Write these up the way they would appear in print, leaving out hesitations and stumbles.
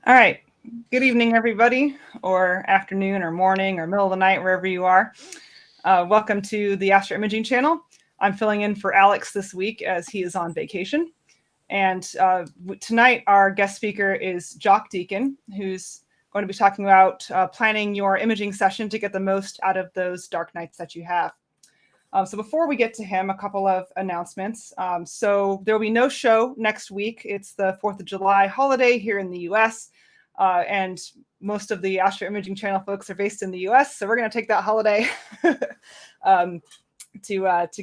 All right. Good evening, everybody, or afternoon, or morning, or middle of the night, wherever you are. Welcome to the Astro Imaging channel. I'm filling in for Alex this week as he is on vacation. And tonight, our guest speaker is Jacques Deacon, who's going to be talking about planning your imaging session to get the most out of those dark nights that you have. So before we get to him, a couple of announcements. So there will be no show next week. It's the 4th of July holiday here in the US. And most of the Astro Imaging channel folks are based in the US. So we're going to take that holiday to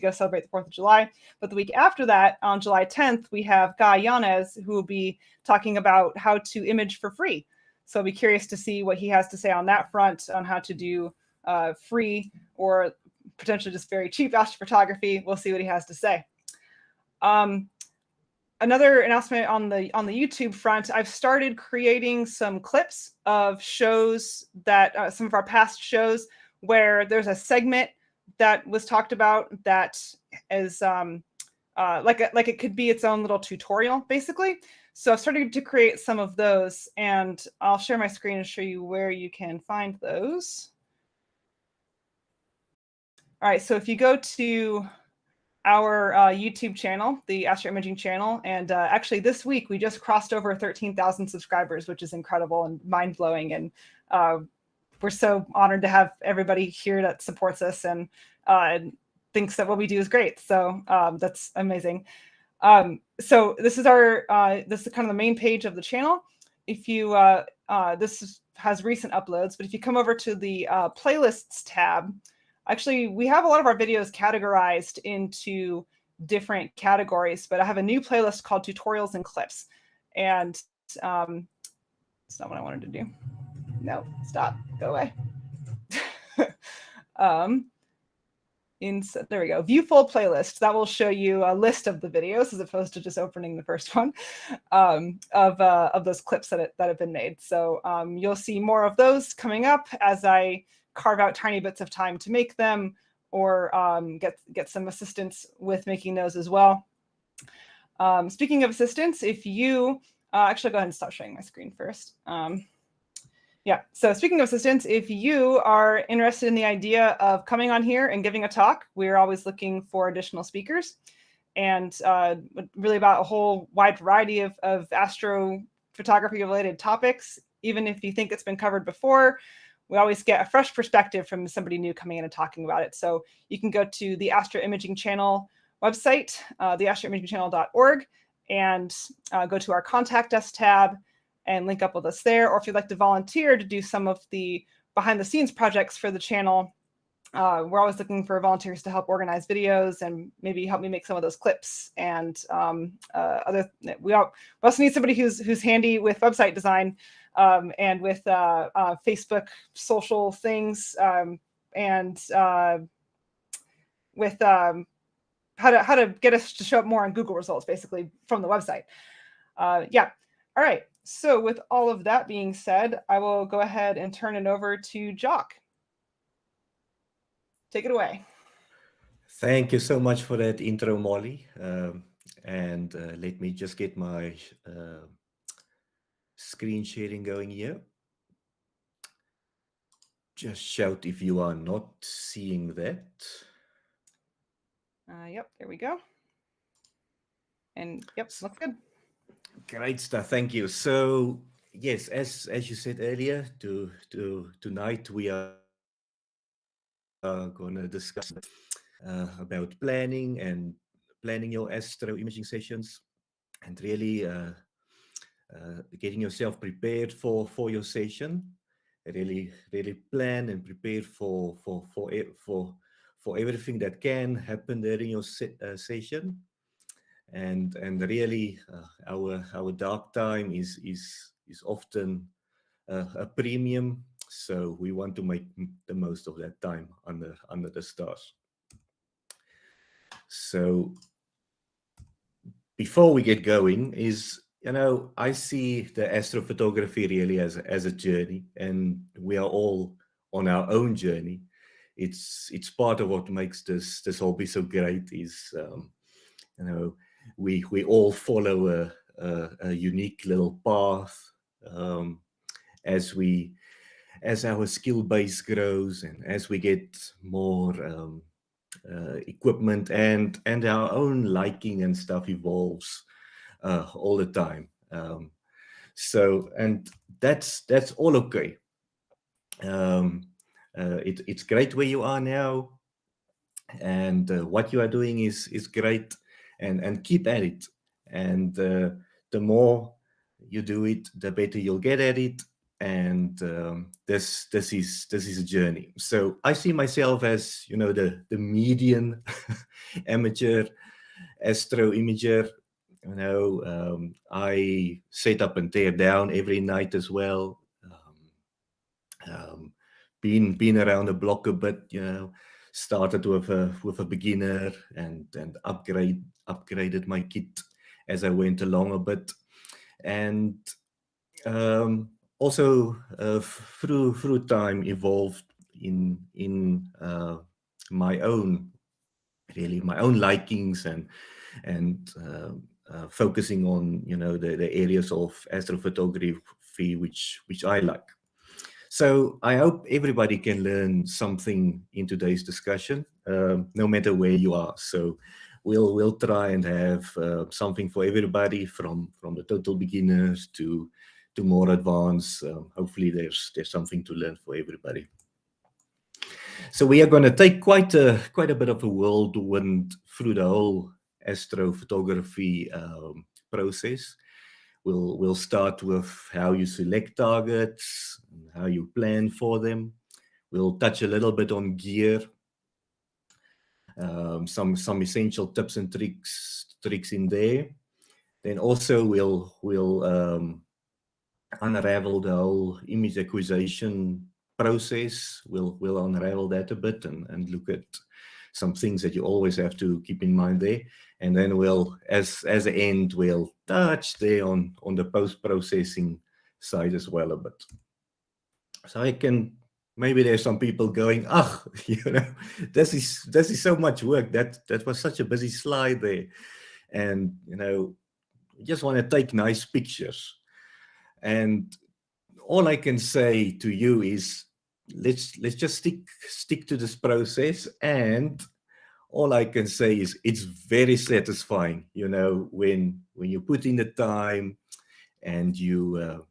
go celebrate the 4th of July. But the week after that, on July 10th, we have Guy Yanez, who will be talking about how to image for free. So I'll be curious to see what he has to say on that front, on how to do free or potentially just very cheap astrophotography. We'll see what he has to say. Another announcement on the YouTube front, I've started creating some clips of shows that some of our past shows where there's a segment that was talked about that is like it could be its own little tutorial, basically. So I've started to create some of those, and I'll share my screen and show you where you can find those. All right, so if you go to our YouTube channel, the Astro Imaging channel, and actually this week we just crossed over 13,000 subscribers, which is incredible and mind-blowing, and we're so honored to have everybody here that supports us and thinks that what we do is great. So that's amazing. So this is this is kind of the main page of the channel. If you has recent uploads, but if you come over to the playlists tab, actually, we have a lot of our videos categorized into different categories, but I have a new playlist called Tutorials and Clips. And it's not what I wanted to do. No, stop, go away. There we go, View Full Playlist. That will show you a list of the videos as opposed to just opening the first one of those clips that have been made. So you'll see more of those coming up as I carve out tiny bits of time to make them, or get some assistance with making those as well. Speaking of assistance, if you actually go ahead and stop sharing my screen first. Yeah, so speaking of assistance, if you are interested in the idea of coming on here and giving a talk, we're always looking for additional speakers, and really about a whole wide variety of astrophotography related topics. Even if you think it's been covered before, we always get a fresh perspective from somebody new coming in and talking about it. So you can go to the Astro Imaging channel website, theastroimagingchannel.org, and go to our Contact Us tab and link up with us there. Or if you'd like to volunteer to do some of the behind the scenes projects for the channel, we're always looking for volunteers to help organize videos and maybe help me make some of those clips. And we also need somebody who's handy with website design, and with Facebook social things, and with how to get us to show up more on Google results, basically, from the website. Yeah. All right. So with all of that being said, I will go ahead and turn it over to Jacques. Take it away. Thank you so much for that intro, Molly. And let me just get my screen sharing going here. Just shout if you are not seeing that. Yep, there we go. And yep, looks good. Great stuff. Thank you. So yes, as you said earlier, tonight we are going to discuss about planning your astro imaging sessions, and really getting yourself prepared for your session. Really plan and prepare for everything that can happen during your session. And really, our dark time is often a premium, so we want to make the most of that time under the stars. So before we get going, I see the astrophotography really as a journey, and we are all on our own journey. It's part of what makes this hobby so great. Is we all follow a unique little path as our skill base grows and as we get more equipment and our own liking and stuff evolves all the time. So, and that's all okay. It's great where you are now, and what you are doing is great, and keep at it. And the more you do it, the better you'll get at it. And this is a journey. So I see myself as, you know, the median amateur astro imager. You know, I set up and tear down every night as well. Been around the block a bit, you know. Started with a beginner and upgraded my kit as I went along a bit, and also through time evolved in my own likings and focusing on, you know, the areas of astrophotography which I like. So I hope everybody can learn something in today's discussion, no matter where you are. So we'll try and have something for everybody, from the total beginners to more advanced. Hopefully there's something to learn for everybody. So we are going to take quite a bit of a whirlwind through the whole astrophotography process. We'll start with how you select targets, how you plan for them. We'll touch a little bit on gear, some essential tips and tricks in there. Then also we'll unravel the whole image acquisition process. We'll unravel that a bit and look at some things that you always have to keep in mind there. And then we'll, as an end, we'll touch there on the post-processing side as well a bit. So I can, maybe there's some people going, you know, this is so much work. That was such a busy slide there. And, you know, you just want to take nice pictures. And all I can say to you is, let's just stick to this process. And all I can say is it's very satisfying, you know, when you put in the time and you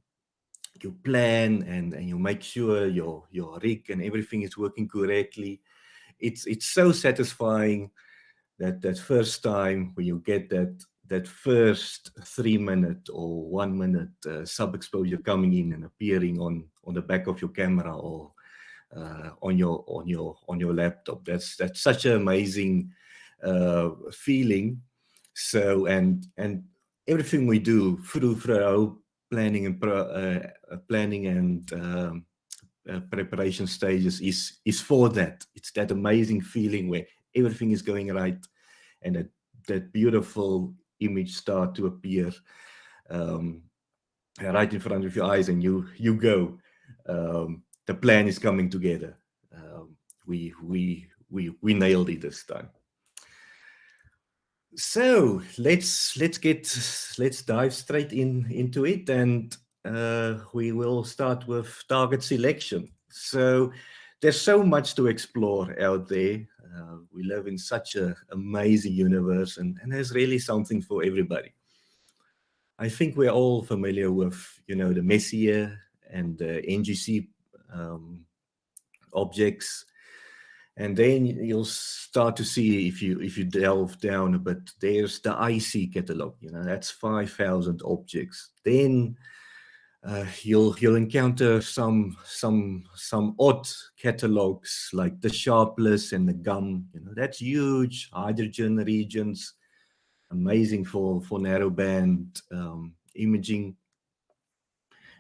plan and you make sure your rig and everything is working correctly. It's so satisfying that first time when you get that first 3-minute or 1-minute sub exposure coming in and appearing on the back of your camera or on your laptop. That's such an amazing feeling. So and everything we do through our planning and preparation stages is for that. It's that amazing feeling where everything is going right and that beautiful image start to appear right in front of your eyes, and you go. The plan is coming together. We nailed it this time. So let's dive straight into it, and we will start with target selection. So there's so much to explore out there. We live in such an amazing universe, and there's really something for everybody. I think we're all familiar with, you know, the Messier and the NGC objects. And then you'll start to see, if you delve down a bit, there's the IC catalog. You know, that's 5,000 objects. Then you'll encounter some odd catalogs like the Sharpless and the GUM. You know, that's huge hydrogen regions, amazing for narrowband imaging.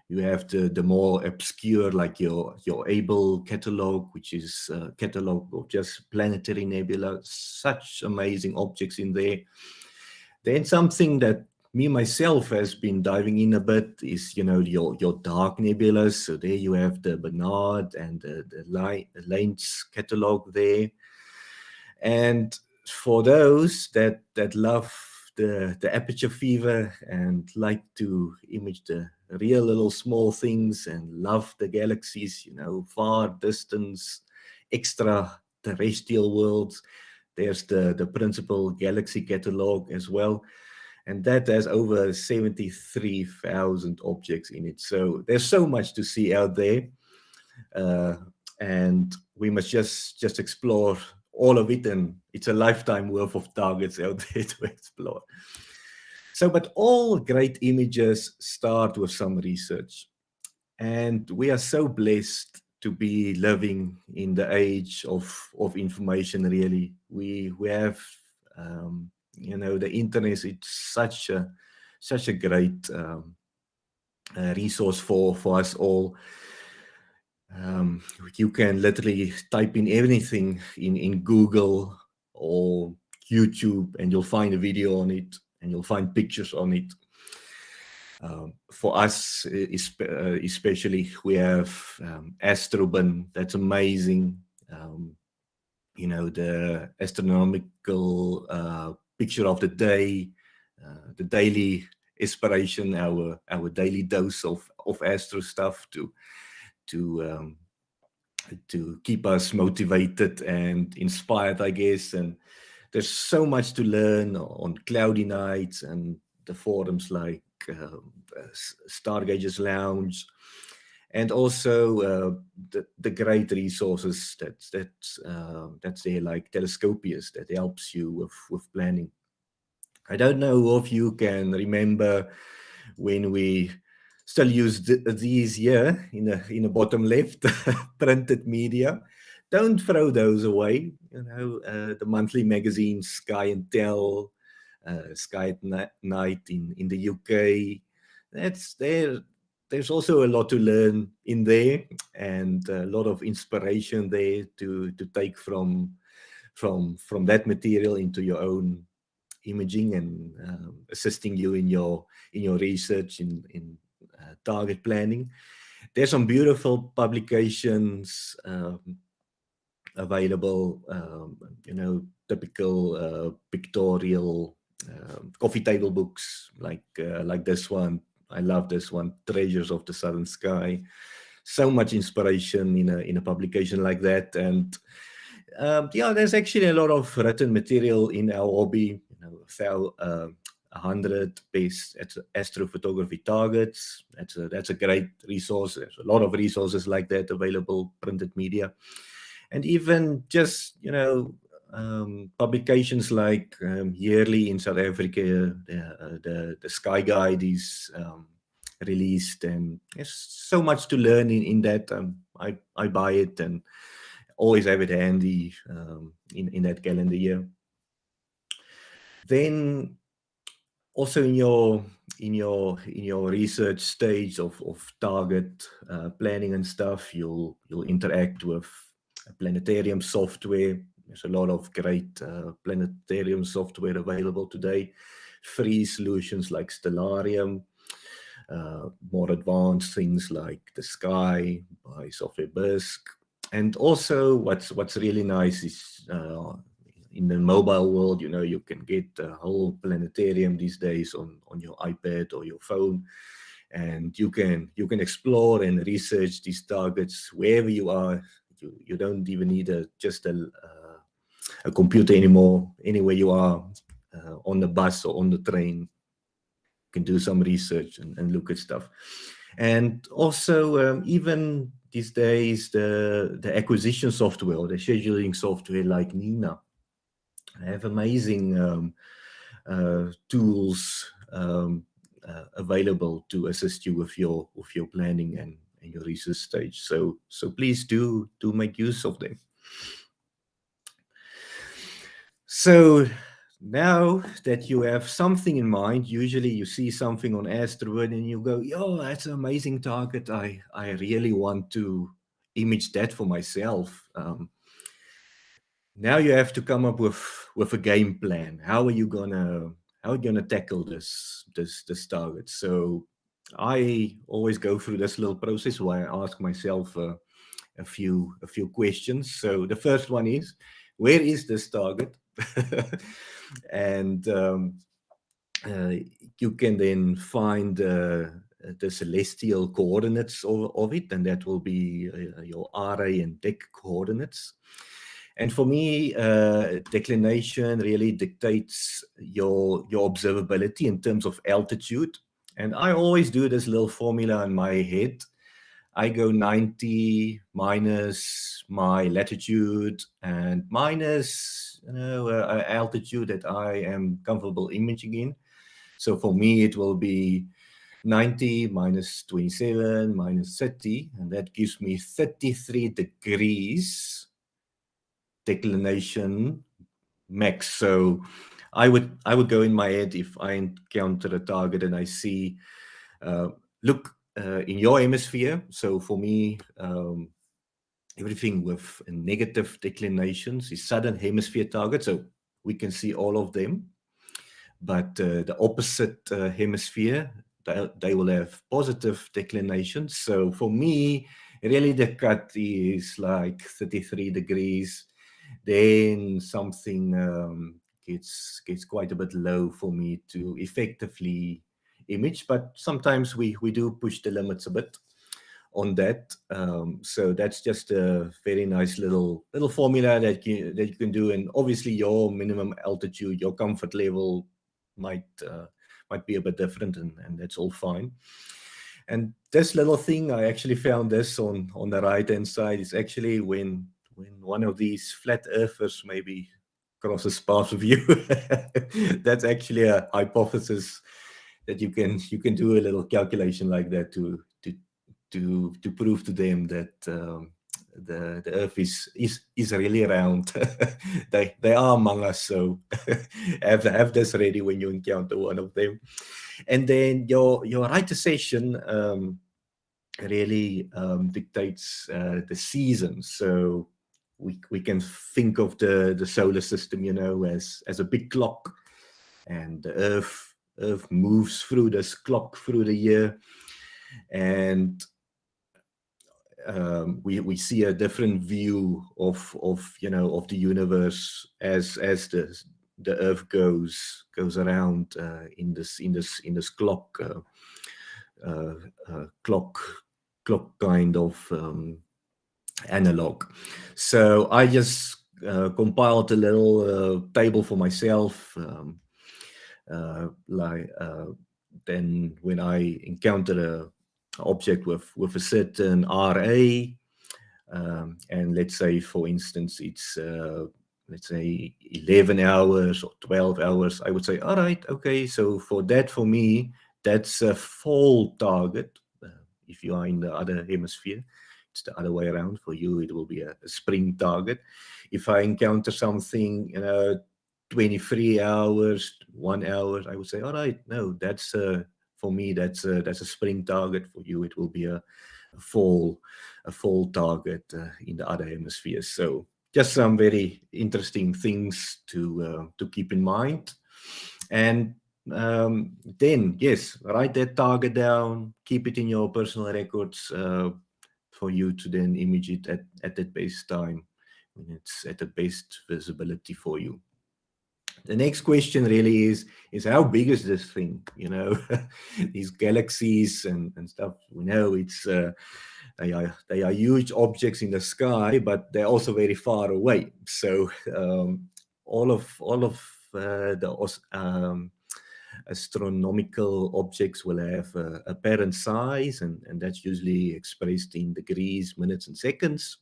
You have the more obscure, like your Able catalog, which is a catalog of just planetary nebula, such amazing objects in there. Then something that me myself has been diving in a bit is, you know, your dark nebulas. So there you have the Bernard and the Lens catalog there. And for those that love the aperture fever and like to image the real little small things and love the galaxies, you know, far distance, extraterrestrial worlds. There's the principal galaxy catalog as well. And that has over 73,000 objects in it. So there's so much to see out there. And we must just explore all of it. And it's a lifetime worth of targets out there to explore. So, but all great images start with some research. And we are so blessed to be living in the age of information, really. We have, you know, the internet, it's such a great resource for us all. You can literally type in anything in Google or YouTube and you'll find a video on it and you'll find pictures on it. For us, especially, we have Astro, that's amazing. You know, the astronomical picture of the day, the daily inspiration, our daily dose of Astro stuff to keep us motivated and inspired, I guess. And there's so much to learn on cloudy nights and the forums like Stargazers Lounge, and also the great resources that's there, like Telescopius, that helps you with planning. I don't know if you can remember when we still use these here in the bottom left, printed media. Don't throw those away. You know, the monthly magazine Sky and Tell, Sky at Night in the UK. That's there. There's also a lot to learn in there, and a lot of inspiration there to take from that material into your own imaging and assisting you in your research in target planning. There's some beautiful publications available, you know, typical pictorial coffee table books like this one. I love this one, Treasures of the Southern Sky. So much inspiration in a publication like that. And yeah, there's actually a lot of written material in our hobby. You know, 100 best astrophotography targets. That's a great resource. There's a lot of resources like that available, printed media, and even just, you know, publications like yearly in South Africa, the Sky Guide is released, and there's so much to learn in that. I buy it and always have it handy in that calendar year. Then also in your research stage of target planning and stuff, you'll interact with planetarium software. There's a lot of great planetarium software available today. Free solutions like Stellarium, more advanced things like the Sky by Software Bisque. And also what's really nice is in the mobile world, you know, you can get a whole planetarium these days on your iPad or your phone, and you can explore and research these targets wherever you are. You don't even need just a computer anymore. Anywhere you are, on the bus or on the train, you can do some research and look at stuff. And also even these days, the acquisition software or the scheduling software like Nina have amazing tools available to assist you with your planning and your research stage. So please do make use of them. So now that you have something in mind, usually you see something on Astro and you go, yo, that's an amazing target. I really want to image that for myself. Now you have to come up with a game plan. How are you gonna tackle this target? So I always go through this little process where I ask myself a few questions. So the first one is, where is this target? And you can then find the celestial coordinates of it, and that will be your RA and DEC coordinates. And for me, declination really dictates your observability in terms of altitude. And I always do this little formula in my head. I go 90 minus my latitude and minus altitude that I am comfortable imaging in. So for me, it will be 90 minus 27 minus 30, and that gives me 33 degrees declination max. So I would go in my head if I encounter a target and I see, look, in your hemisphere. So for me, everything with negative declinations is southern hemisphere target. So we can see all of them. But the opposite hemisphere, they will have positive declinations. So for me, really the cut is like 33 degrees. Then something gets quite a bit low for me to effectively image. But sometimes we do push the limits a bit on that. So that's just a very nice little formula that you can do. And obviously your minimum altitude, your comfort level might be a bit different, and that's all fine. And this little thing, I actually found this on the right hand side, is actually when one of these flat earthers maybe crosses paths with you. That's actually a hypothesis that you can do a little calculation like that to prove to them that the Earth is really round. they are among us, so have this ready when you encounter one of them. And then your iteration really dictates the seasons. So we can think of the solar system, as a big clock, and the Earth moves through this clock through the year, and we see a different view of the universe as the Earth goes around in this clock kind of analog. So I just compiled a little table for myself. Then when I encounter a object with a certain RA, and let's say, for instance, it's let's say 11 hours or 12 hours, I would say, all right, okay, so for me, that's a fall target. If you are in the other hemisphere, it's the other way around. For you, it will be a spring target. If I encounter something 23 hours, 1 hour, I would say, all right, no, that's for me, that's a spring target. For you, it will be a fall target in the other hemispheres. So just some very interesting things to keep in mind. And then, yes, write that target down, keep it in your personal records for you to then image it at that best time when it's at the best visibility for you. The next question really is how big is this thing? These galaxies and stuff. We know it's they are huge objects in the sky, but they're also very far away. So all of the astronomical objects will have a apparent size, and that's usually expressed in degrees, minutes, and seconds.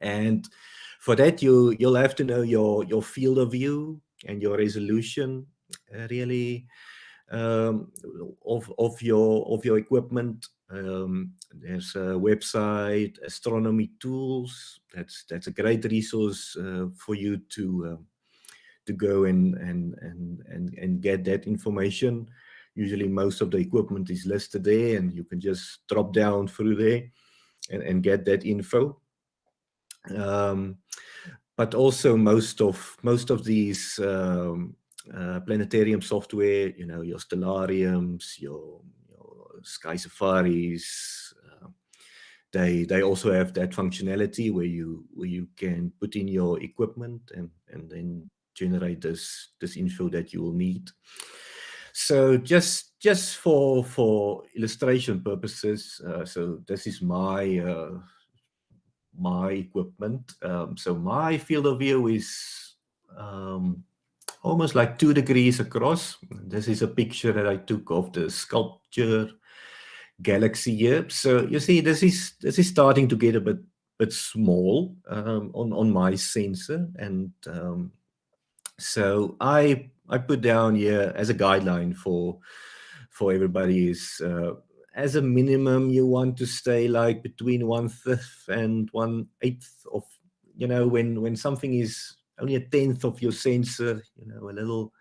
And for that, you'll have to know your field of view and your resolution, really, of your equipment. There's a website, Astronomy Tools. That's a great resource for you to go and get that information. Usually, most of the equipment is listed there, and you can just drop down through there and get that info. But also most of these planetarium software, your stellariums, your sky safaris, they also have that functionality where you can put in your equipment and then generate this info that you will need. So just for illustration purposes, so this is my my equipment. So my field of view is almost like 2 degrees across. This is a picture that I took of the sculpture galaxy here. So you see, this is starting to get a bit small on my sensor, and so I put down here as a guideline for everybody is as a minimum you want to stay like between 1/5 and 1/8 of, you know, when something is only a tenth of your sensor, you know, a little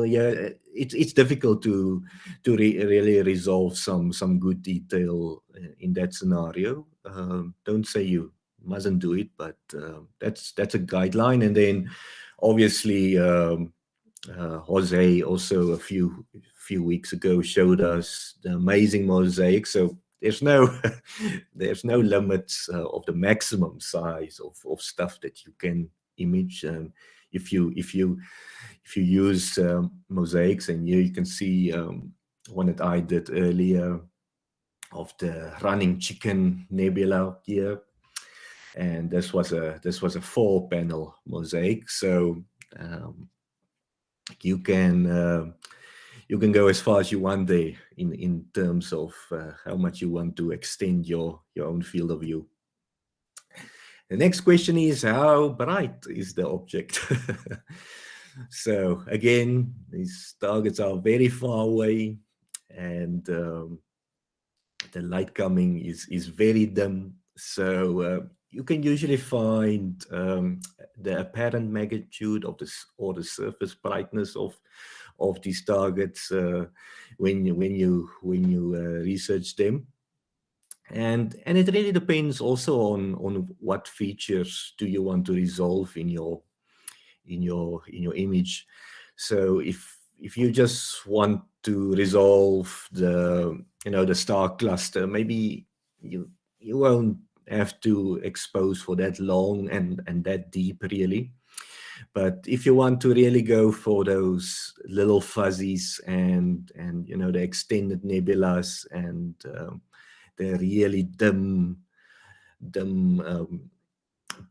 yeah, it's difficult to really resolve some good detail in that scenario. Don't say you mustn't do it, but that's a guideline. And then obviously Jose also a few weeks ago showed us the amazing mosaic. So there's no there's no limits of the maximum size of stuff that you can image. If you use mosaics, and here you can see one that I did earlier of the running chicken nebula here, and this was a 4-panel mosaic. So you can go as far as you want there in terms of how much you want to extend your own field of view. The next question is, how bright is the object? So again, these targets are very far away, and the light coming is very dim. So you can usually find the apparent magnitude of this, or the surface brightness of these targets when you research them. And it really depends also on what features do you want to resolve in your image. So if you just want to resolve the, you know, the star cluster, maybe you won't have to expose for that long and that deep really. But if you want to really go for those little fuzzies and you know, the extended nebulas and the really dim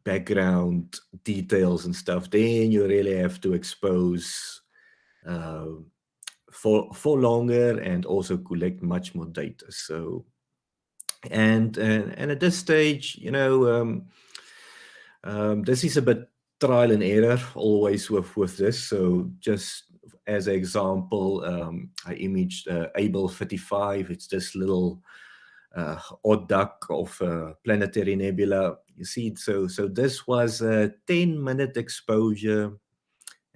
background details and stuff, then you really have to expose for longer and also collect much more data. So and at this stage, you know, this is a bit trial and error always with this. So just as an example, I imaged Able 35. It's this little odd duck of planetary nebula. You see, so this was a 10-minute exposure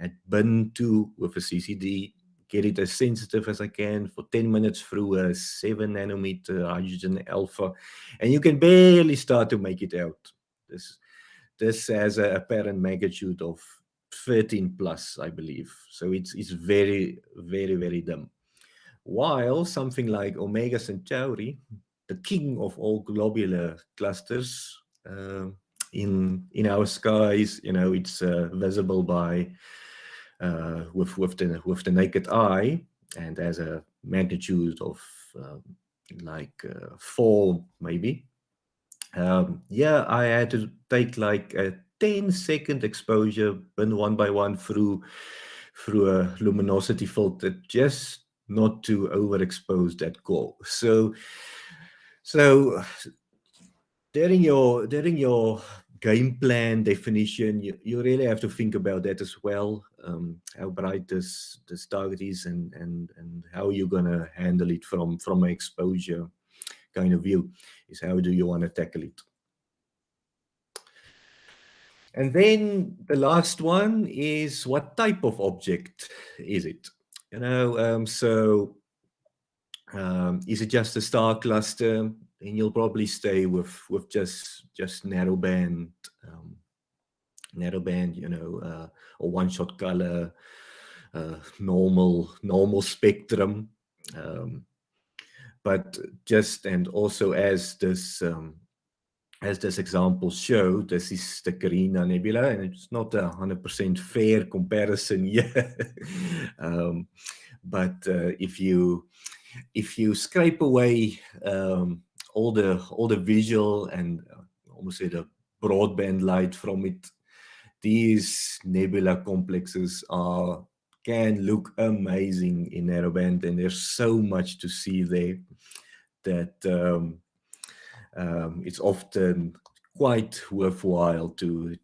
at bin 2 with a CCD. Get it as sensitive as I can for 10 minutes through a 7 nanometer hydrogen alpha, and you can barely start to make it out. This has an apparent magnitude of 13 plus, I believe. So it's very, very, very dim. While something like Omega Centauri, the king of all globular clusters in our skies, you know, it's visible by with the naked eye, and has a magnitude of like 4 maybe. Yeah, I had to take like a 10-second exposure, bin one by one through a luminosity filter, just not to overexpose that core. So during your game plan definition, you really have to think about that as well. How bright this target is, and how you're gonna handle it from an exposure kind of view, is how do you want to tackle it. And then the last one is, what type of object is it? You know, is it just a star cluster? Then you'll probably stay with just narrowband, you know, or one-shot color, normal spectrum. But just, and also as this example showed, this is the Carina Nebula, and it's not 100% fair comparison here. But if you scrape away all the visual and almost say the broadband light from it, these nebula complexes can look amazing in narrowband, and there's so much to see there that it's often quite worthwhile to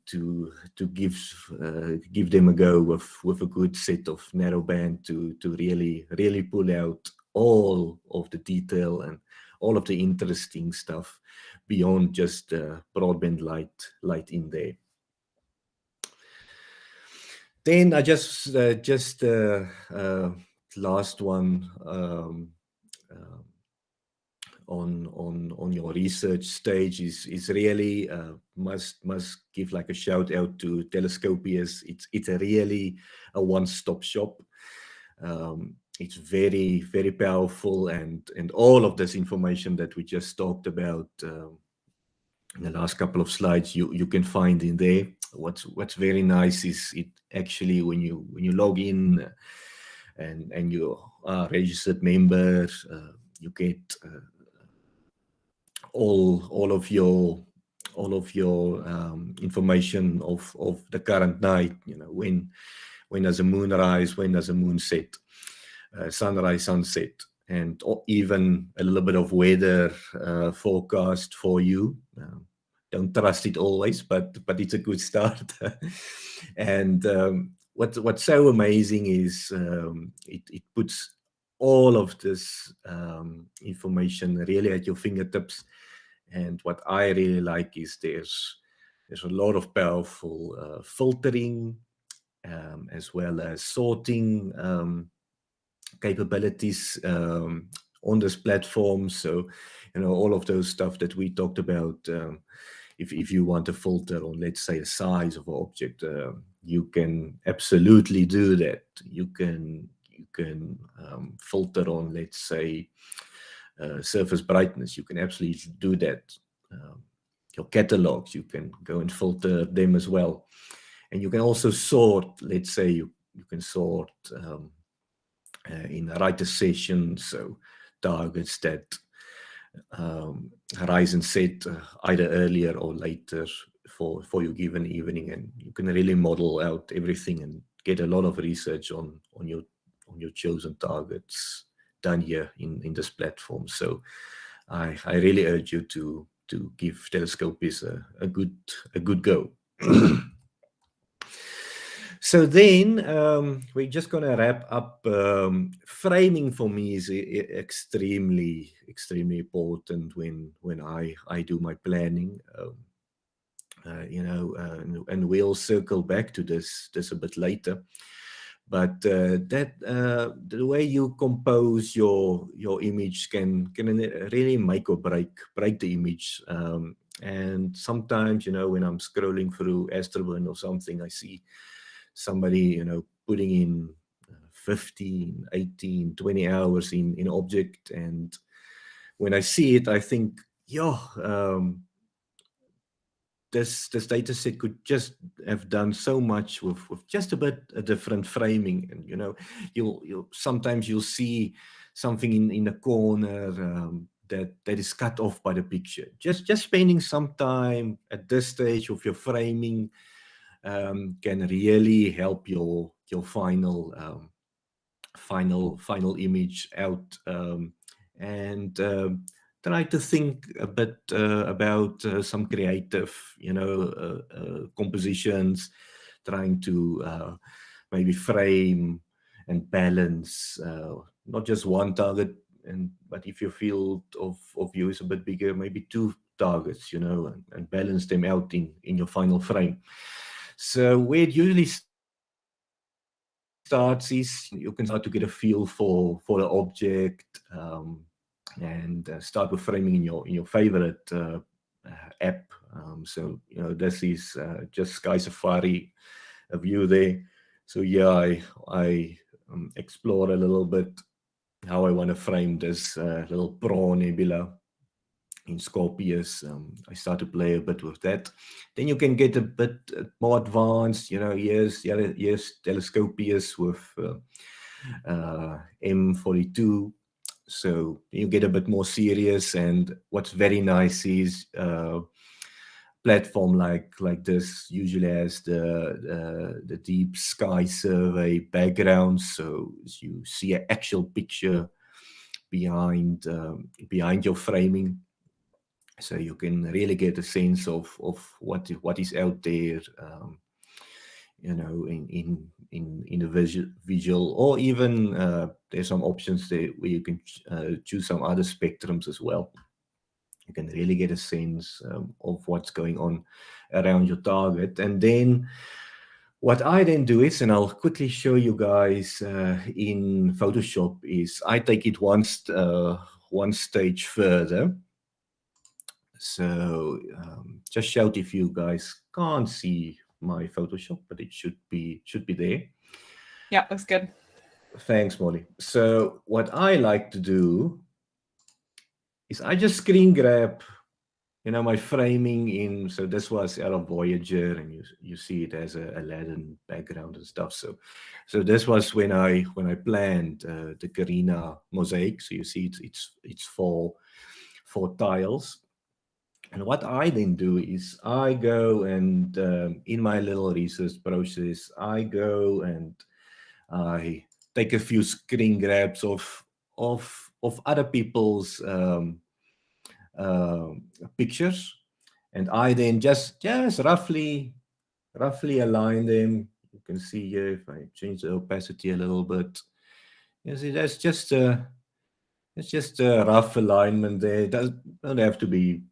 give them a go with a good set of narrowband to really pull out all of the detail and all of the interesting stuff beyond just broadband light in there. Then I just last one on your research stage is really must give like a shout out to Telescopius. It's really a one-stop shop. It's very powerful, and all of this information that we just talked about in the last couple of slides you can find in there. What's very nice is it actually when you log in and you are a registered member, you get all of your information of the current night. You know, when does the moon rise, when does the moon set, sunrise, sunset, and even a little bit of weather forecast for you. Don't trust it always, but it's a good start. And what's so amazing is it puts all of this information really at your fingertips. And what I really like is there's a lot of powerful filtering as well as sorting capabilities on this platform. So, you know, all of those stuff that we talked about, if you want to filter on, let's say, the size of an object, you can absolutely do that. You can filter on, let's say, surface brightness. You can absolutely do that. Your catalogs, you can go and filter them as well. And you can also sort, let's say, you can sort in a writer session, so targets that rise and set either earlier or later for your given evening, and you can really model out everything and get a lot of research on your chosen targets done here in this platform. So I really urge you to give Telescopius a good go. So then we're just going to wrap up. Framing for me is extremely important when I do my planning. You know, and we'll circle back to this a bit later. But the way you compose your image can really make or break the image. And sometimes, you know, when I'm scrolling through Astro or something, I see somebody, you know, putting in 15, 18, 20 hours in an object. And when I see it, I think, yeah, this data set could just have done so much with just a bit a different framing. And, you know, you'll sometimes you'll see something in a corner that is cut off by the picture. Just spending some time at this stage of your framing can really help your final image out, and try to think a bit about some creative, you know, compositions, trying to maybe frame and balance not just one target, but if your field of view is a bit bigger, maybe two targets, you know, and balance them out in your final frame. So where it usually starts is you can start to get a feel for the object, and start with framing in your favorite app. So, you know, this is just Sky Safari, a view there. So yeah, I explore a little bit how I want to frame this little prawn nebula in Scorpius. I start to play a bit with that. Then you can get a bit more advanced, you know, here's Telescopius with M42. So you get a bit more serious. And what's very nice is platform like this usually has the deep sky survey background, so you see an actual picture behind your framing, so you can really get a sense of what is out there, you know, in the visual, or even there's some options there where you can choose some other spectrums as well. You can really get a sense of what's going on around your target. And then what I then do is, and I'll quickly show you guys in Photoshop, is I take it one stage further. So just shout if you guys can't see my Photoshop, but it should be there. Yeah, looks good. Thanks, Molly. So what I like to do is I just screen grab, you know, my framing in. So this was out of Voyager, and you see it as a Aladdin background and stuff. So this was when I planned the Carina mosaic. So you see it's four tiles. And what I then do is I go and in my little research process, I go and I take a few screen grabs of other people's pictures, and I then just roughly align them. You can see here if I change the opacity a little bit. You see, that's just it's just a rough alignment there. It don't have to be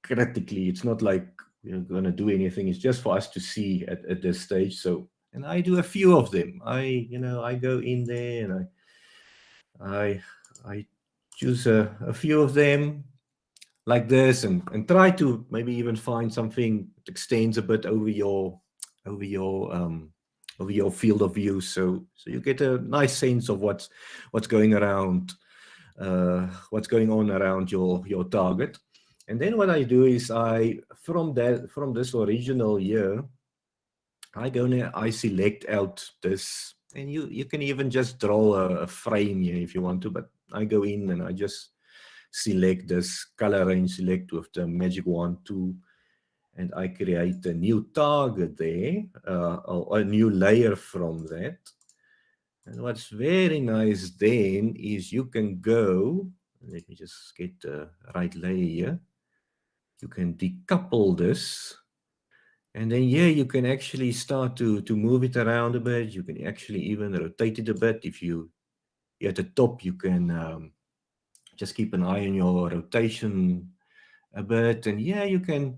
critically. It's not like you're going to do anything. It's just for us to see at this stage. So, and I do a few of them. I go in there and I choose a few of them like this, and try to maybe even find something that extends a bit over your field of view, so you get a nice sense of what's going around, what's going on around your target. And then what I do is from this original here, I go and I select out this, and you can even just draw a frame here if you want to, but I go in and I just select this color range select with the magic wand tool, and I create a new target there, or a new layer from that. And what's very nice then is you can go, let me just get the right layer here. You can decouple this, and then here you can actually start to move it around a bit. You can actually even rotate it a bit. If you at the top, you can just keep an eye on your rotation a bit, and yeah, you can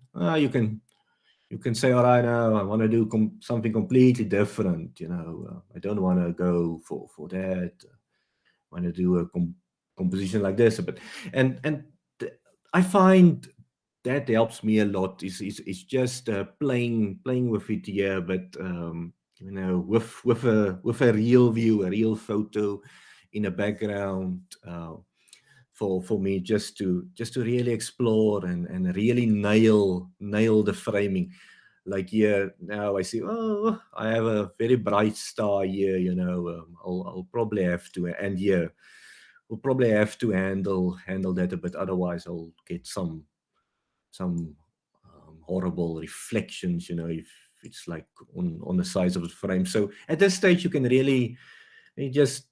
say, all right, now I want to do something completely different. I don't want to go for that. I want to do a composition like this, but and I find that helps me a lot. It's just playing with it here, but with a real view, a real photo in the background. For me, just to really explore and really nail the framing. Like here now I see, oh, I have a very bright star here, I'll probably have to, and here we'll probably have to handle that a bit, otherwise I'll get some horrible reflections, if it's like on the sides of the frame. So at this stage you can really just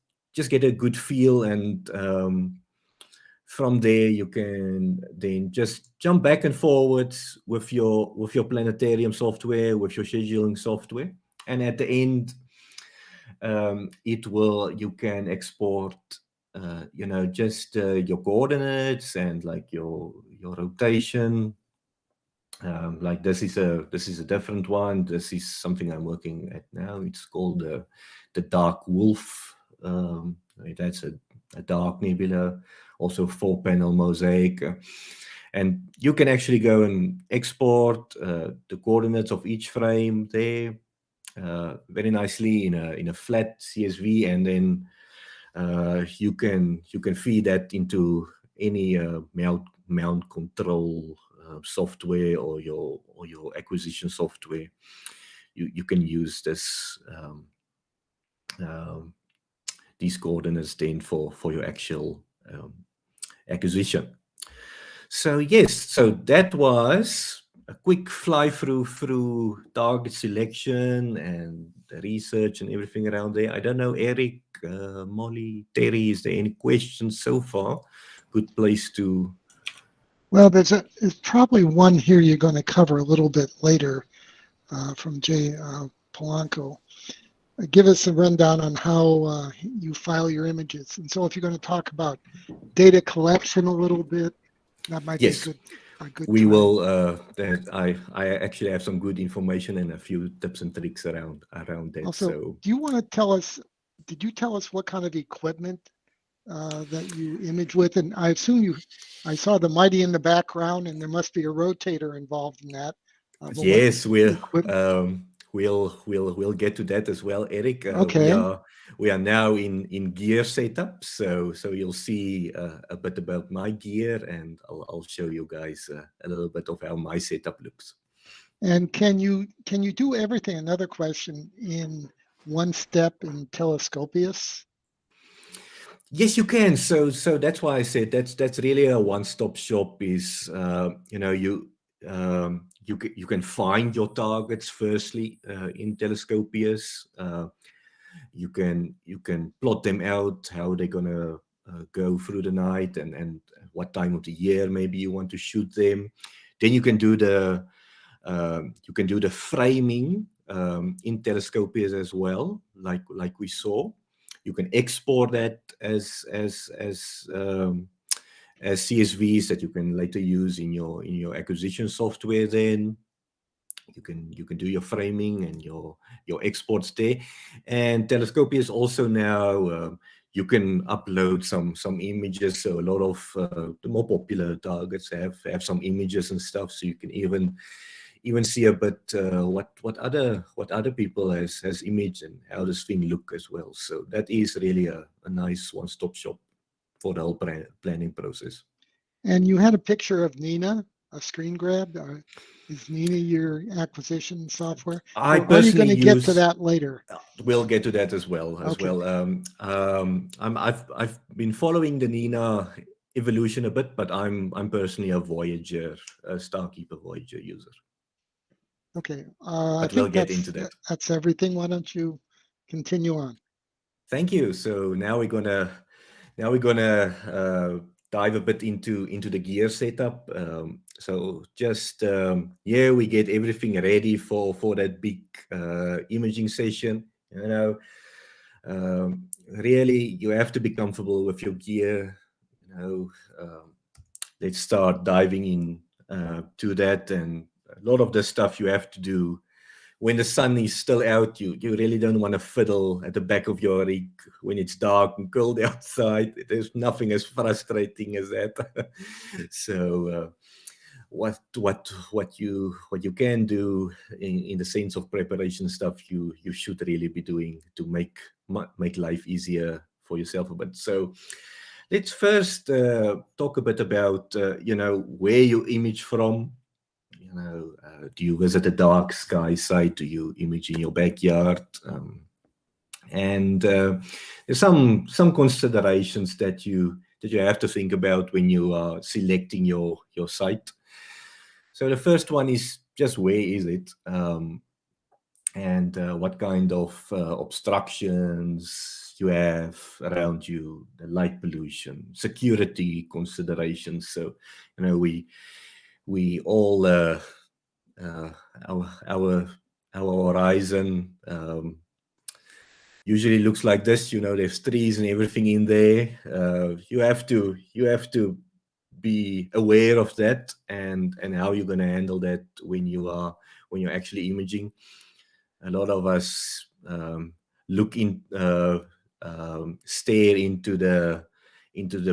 get a good feel, and from there you can then just jump back and forwards with your planetarium software, with your scheduling software, and at the end you can export just your coordinates and like your rotation. Like this is a different one. This is something I'm working at now. It's called the Dark Wolf. That's a dark nebula, also 4-panel mosaic, and you can actually go and export the coordinates of each frame there very nicely in a flat CSV, and then you can feed that into any mount control software, or your acquisition software. You can use this these coordinates then for your actual acquisition. So yes, so that was a quick fly through target selection and the research and everything around there. I don't know, Eric, Molly, Terry, is there any questions so far? Good place to. Well, there's probably one here you're going to cover a little bit later from Jay Polanco. Give us a rundown on how you file your images. And so if you're going to talk about data collection a little bit, that might Yes. be a good We time. will. I actually have some good information and a few tips and tricks around that. Also, so, do you want to tell us? Did you tell us what kind of equipment that you image with? And I assume I saw the Mighty in the background, and there must be a rotator involved in that. yes, we'll get to that as well, Eric. Okay. We are now in gear setup, so you'll see a bit about my gear, and I'll show you guys a little bit of how my setup looks. And can you do everything? Another question, in one step in Telescopius? Yes, you can. So that's why I said that's really a one-stop shop. Is you can find your targets firstly in Telescopius. You can plot them out, how they're gonna go through the night, and what time of the year maybe you want to shoot them. Then you can do the framing in Telescopius as well, like we saw. You can export that as CSVs that you can later use in your acquisition software. Then you can do your framing and your exports there. And Telescopius also now you can upload some images. So a lot of the more popular targets have some images and stuff. So you can even see a bit what other people has imaged and how this thing look as well. So that is really a nice one-stop shop for the whole planning process. And you had a picture of Nina, a screen grab. Is Nina your acquisition software? I or are you going to get to use, that later? We'll get to that as well. Okay. I've been following the Nina evolution a bit, but I'm personally a Voyager, a Starkeeper Voyager user. Okay. But I think we'll get into that. That's everything. Why don't you continue on? Thank you. So now we're gonna dive a bit into the gear setup. So just here we get everything ready for that big imaging session. Really you have to be comfortable with your gear. Let's start diving in to that, and a lot of the stuff you have to do when the sun is still out. You really don't want to fiddle at the back of your rig when it's dark and cold outside. There's nothing as frustrating as that. So what you can do in the sense of preparation stuff, you should really be doing to make life easier for yourself a bit. So let's first talk a bit about where you image from. Do you visit a dark sky site? Do you image in your backyard? And there's some considerations that you have to think about when you are selecting your site. So the first one is just where is it, and what kind of obstructions you have around you, the light pollution, security considerations. So we all our horizon usually looks like this. There's trees and everything in there. You have to be aware of that and how you're going to handle that when you're actually imaging. A lot of us stare into the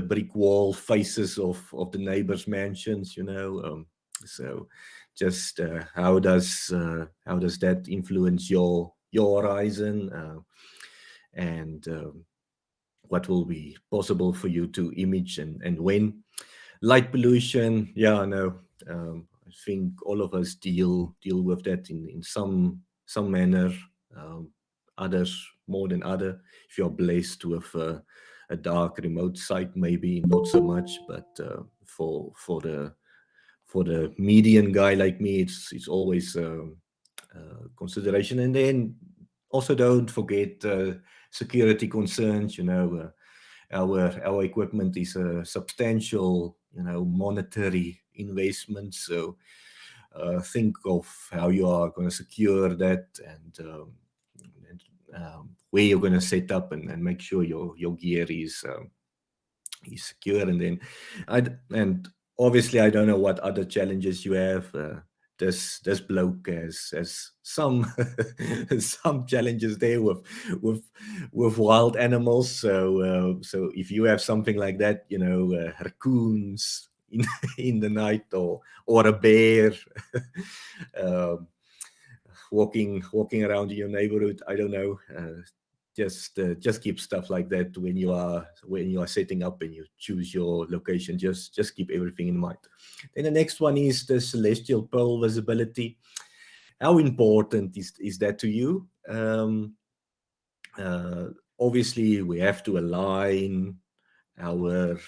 brick wall faces of the neighbors' mansions. So just how does that influence your horizon, and what will be possible for you to image and when. Light pollution, I know. I think all of us deal with that in some manner. Others more than other. If you're blessed with a dark remote site, maybe not so much, but for the median guy like me, it's always consideration. And then also don't forget security concerns. You know, our equipment is a substantial, you know, monetary investment. So think of how you are going to secure that, and where you're going to set up, and make sure your gear is secure. And then and obviously I don't know what other challenges you have. This bloke has some some challenges there with wild animals. So if you have something like that, you know, raccoons in the night, or a bear um, walking around in your neighborhood, I don't know. Just keep stuff like that when you are setting up and you choose your location. Just keep everything in mind. Then the next one is the celestial pole visibility. How important is that to you? Obviously, we have to align our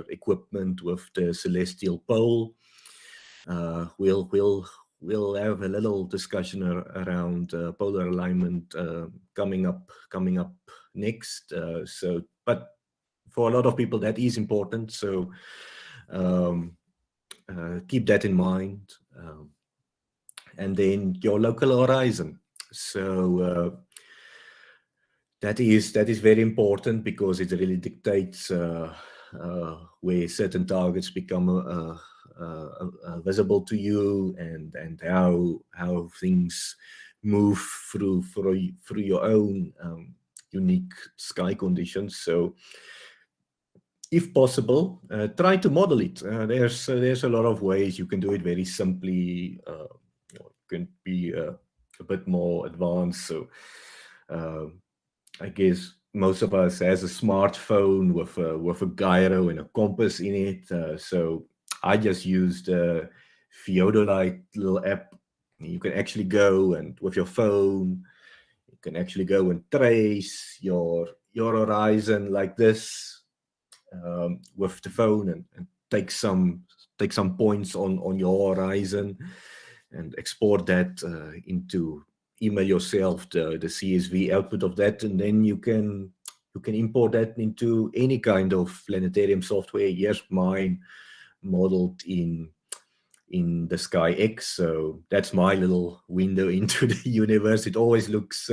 equipment with the celestial pole. We'll have a little discussion around polar alignment coming up next. But for a lot of people that is important. So keep that in mind. And then your local horizon. So that is very important, because it really dictates where certain targets become visible to you, and how things move through your own unique sky conditions. So if possible, try to model it. There's a lot of ways you can do it very simply. You can be a bit more advanced. So I guess most of us has a smartphone with a gyro and a compass in it. So I just used a Theodolite little app. You can actually go, and with your phone, you can actually go and trace your horizon like this with the phone, and take some points on your horizon, and export that into email yourself the CSV output of that, and then you can import that into any kind of planetarium software. Here's mine modeled in the Sky X. So that's my little window into the universe. It always looks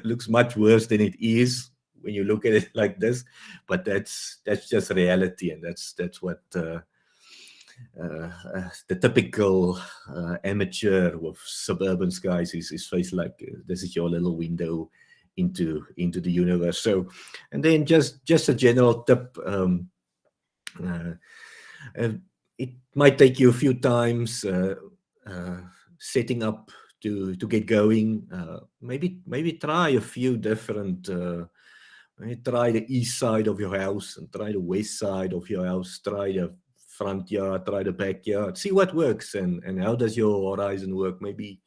looks much worse than it is when you look at it like this, but that's just reality, and that's what the typical amateur with suburban skies is faced like. This is your little window into the universe. So, and then just a general tip. It might take you a few times setting up to get going. Maybe try a few different. Try the east side of your house, and try the west side of your house. Try the front yard, try the backyard. See what works, and how does your horizon work. Maybe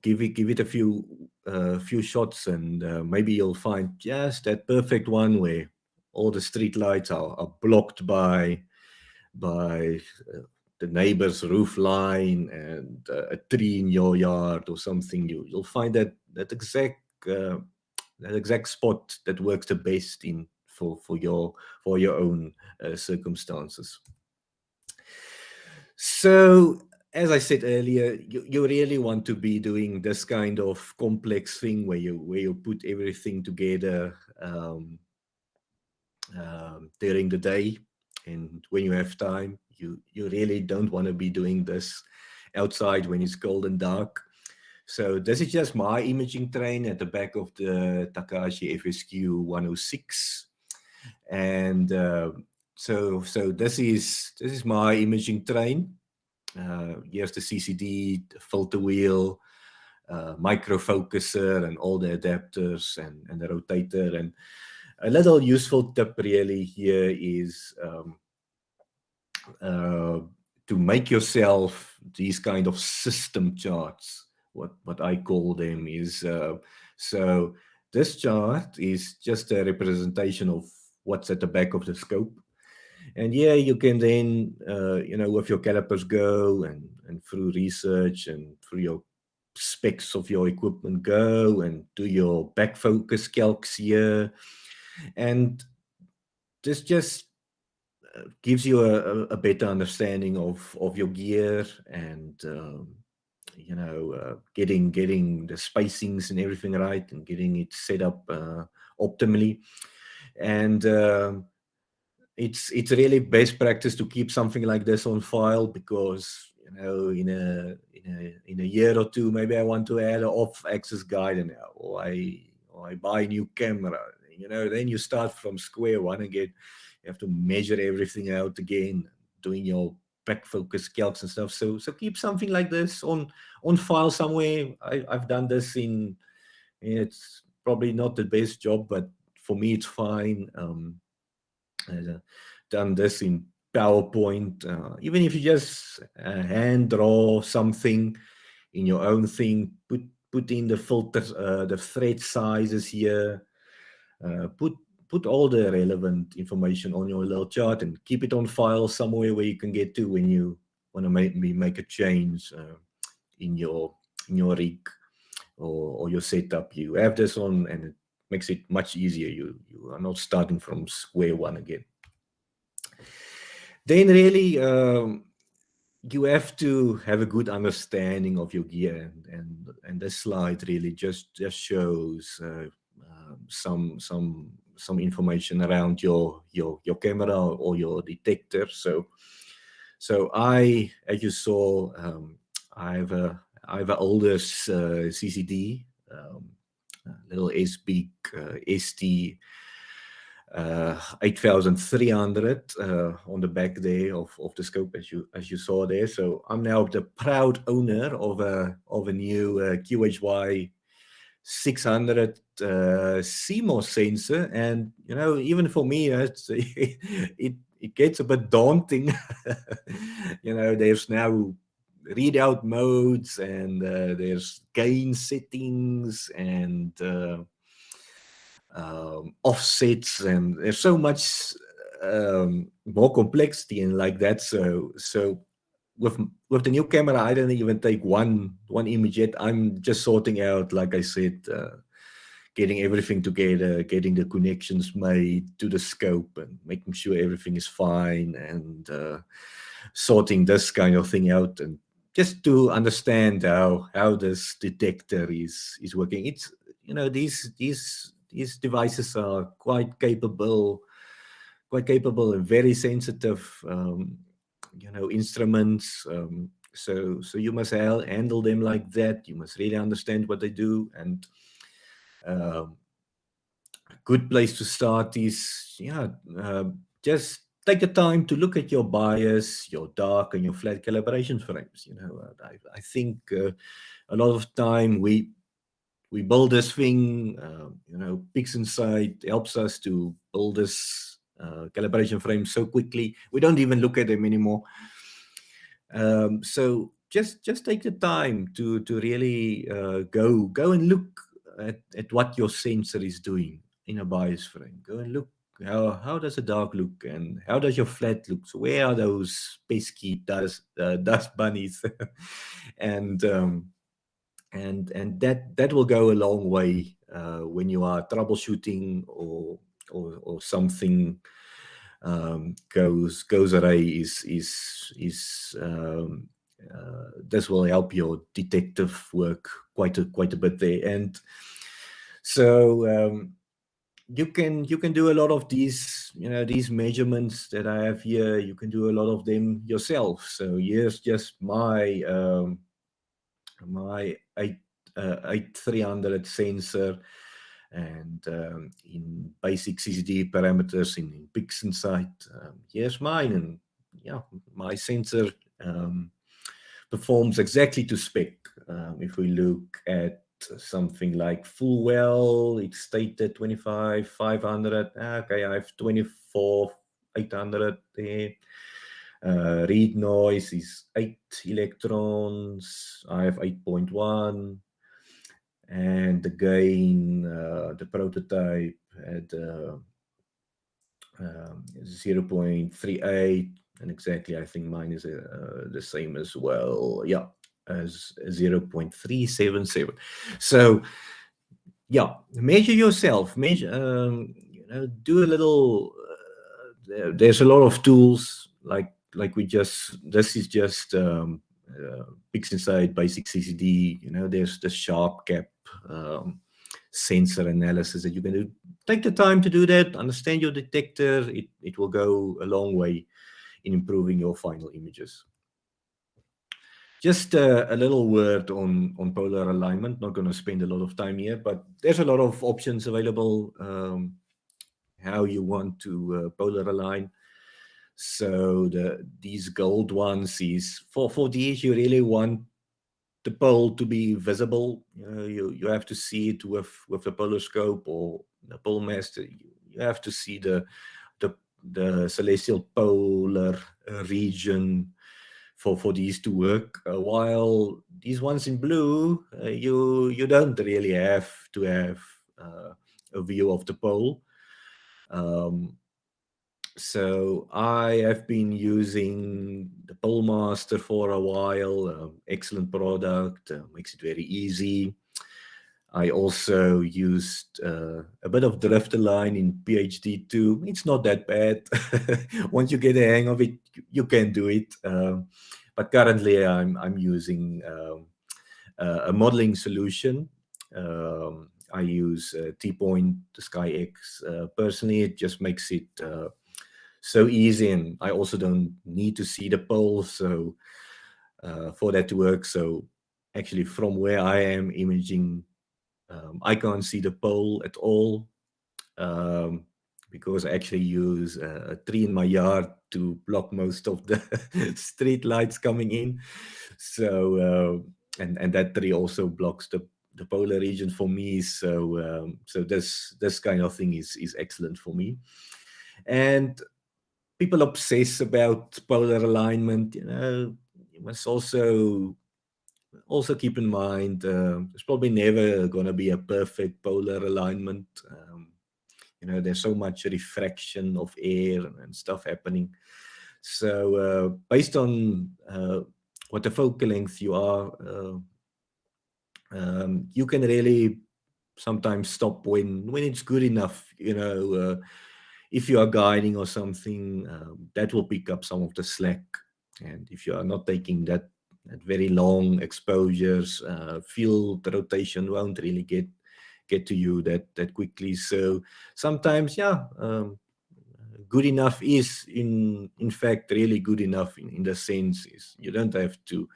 give it a few shots, and maybe you'll find just that perfect one where all the street lights are blocked by the neighbor's roof line, and a tree in your yard or something. You'll find that exact spot that works the best for your own circumstances. So, as I said earlier, you really want to be doing this kind of complex thing where you put everything together during the day, and when you have time. You really don't want to be doing this outside when it's cold and dark. So this is just my imaging train at the back of the Takahashi FSQ 106, and so this is my imaging train. Here's the CCD, the filter wheel, micro focuser, and all the adapters, and the rotator. And a little useful tip really here is to make yourself these kind of system charts what I call them is so this chart is just a representation of what's at the back of the scope. And yeah, you can then, with your calipers go and through research and through your specs of your equipment go and do your back focus calcs here. And this just gives you a better understanding of your gear and, getting the spacings and everything right and getting it set up optimally. And it's really best practice to keep something like this on file, because in a year or two maybe I want to add an off-axis guide now, or I buy a new camera. Then you start from square one again. You have to measure everything out again, doing your back focus calcs and stuff. So keep something like this on file somewhere. I've done this it's probably not the best job, but for me it's fine. I've done this in PowerPoint. Even if you just hand draw something in your own thing, put in the filters, the thread sizes here, put all the relevant information on your little chart and keep it on file somewhere where you can get to when you want to make a change in your rig or your setup. You have this on, and it makes it much easier. You are not starting from square one again. Then really, you have to have a good understanding of your gear, and this slide really just shows some information around your camera or your detector. So as you saw, I have an older CCD, little SBIC ST 8300 on the back there of the scope, as you saw there. So I'm now the proud owner of a new QHY 600 CMOS sensor, and even for me, it gets a bit daunting. There's now readout modes, and there's gain settings and offsets, and there's so much more complexity and like that. So with the new camera, I don't even take one image yet. I'm just sorting out, like I said, getting everything together, getting the connections made to the scope, and making sure everything is fine, and sorting this kind of thing out, and just to understand how this detector is working. It's these devices are quite capable and very sensitive, instruments. So you must handle them like that. You must really understand what they do. And a good place to start is, just take the time to look at your bias, your dark and your flat calibration frames. I think a lot of time we build this thing, PixInsight helps us to build this calibration frame so quickly. We don't even look at them anymore. So just take the time to really go and look at what your sensor is doing in a bias frame. Go and look, how does a dark look, and how does your flat look? So where are those pesky dust bunnies? And that will go a long way when you are troubleshooting or something goes awry. This will help your detective work quite a bit there. And so you can do a lot of these these measurements that I have here. You can do a lot of them yourself. So here's just my my 8300 sensor, and in basic CCD parameters in PixInsight. Here's mine, and my sensor performs exactly to spec. If we look at something like full well, it's stated 25,500. Okay, I have 24,800 there. Read noise is 8 electrons. I have 8.1. And the gain, the prototype had 0.38, and exactly I think mine is the same as well. Yeah, as 0.377. So yeah, measure yourself. Measure, do a little. There's a lot of tools like this is just Pix Inside Basic CCD. There's the sharp cap sensor analysis that you can do. Take the time to do that. Understand your detector. It will go a long way in improving your final images. Just a little word on polar alignment. Not going to spend a lot of time here, but there's a lot of options available how you want to polar align. So these gold ones is for these you really want the pole to be visible. You have to see it with a polar scope or the pole master. You have to see the celestial polar region for these to work. While these ones in blue, you don't really have to have a view of the pole. So I have been using the Pole Master for a while. Excellent product, makes it very easy. I also used a bit of drift align in PhD too. It's not that bad. Once you get the hang of it, you can do it. But currently, I'm using a modeling solution. I use T-Point SkyX. Personally, it just makes it so easy, and I also don't need to see the pole so for that to work. So actually, from where I am imaging, I can't see the pole at all because I actually use a tree in my yard to block most of the street lights coming in. So and that tree also blocks the polar region for me. So so this kind of thing is excellent for me. And people obsess about polar alignment. You must also keep in mind there's probably never going to be a perfect polar alignment. There's so much refraction of air and stuff happening. So based on what the focal length you are, you can really sometimes stop when it's good enough. If you are guiding or something, that will pick up some of the slack. And if you are not taking that very long exposures, field rotation won't really get to you that quickly. So sometimes, good enough is in fact really good enough in the sense is you don't have to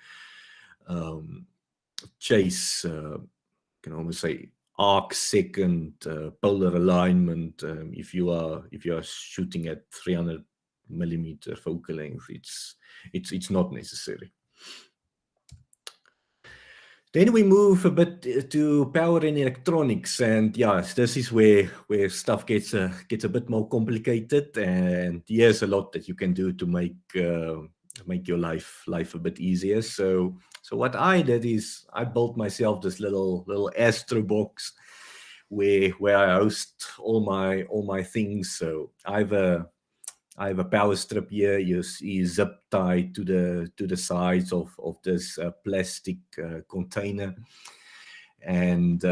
chase can almost say arc second polar alignment if you are shooting at 300 millimeter focal length. It's not necessary. Then we move a bit to power and electronics, and yes, this is where stuff gets a bit more complicated, and there's a lot that you can do to make your life a bit easier. So what I did is I built myself this little Astro box where I host all my things. So I have a power strip here. You see zip tied to the sides of this plastic container, and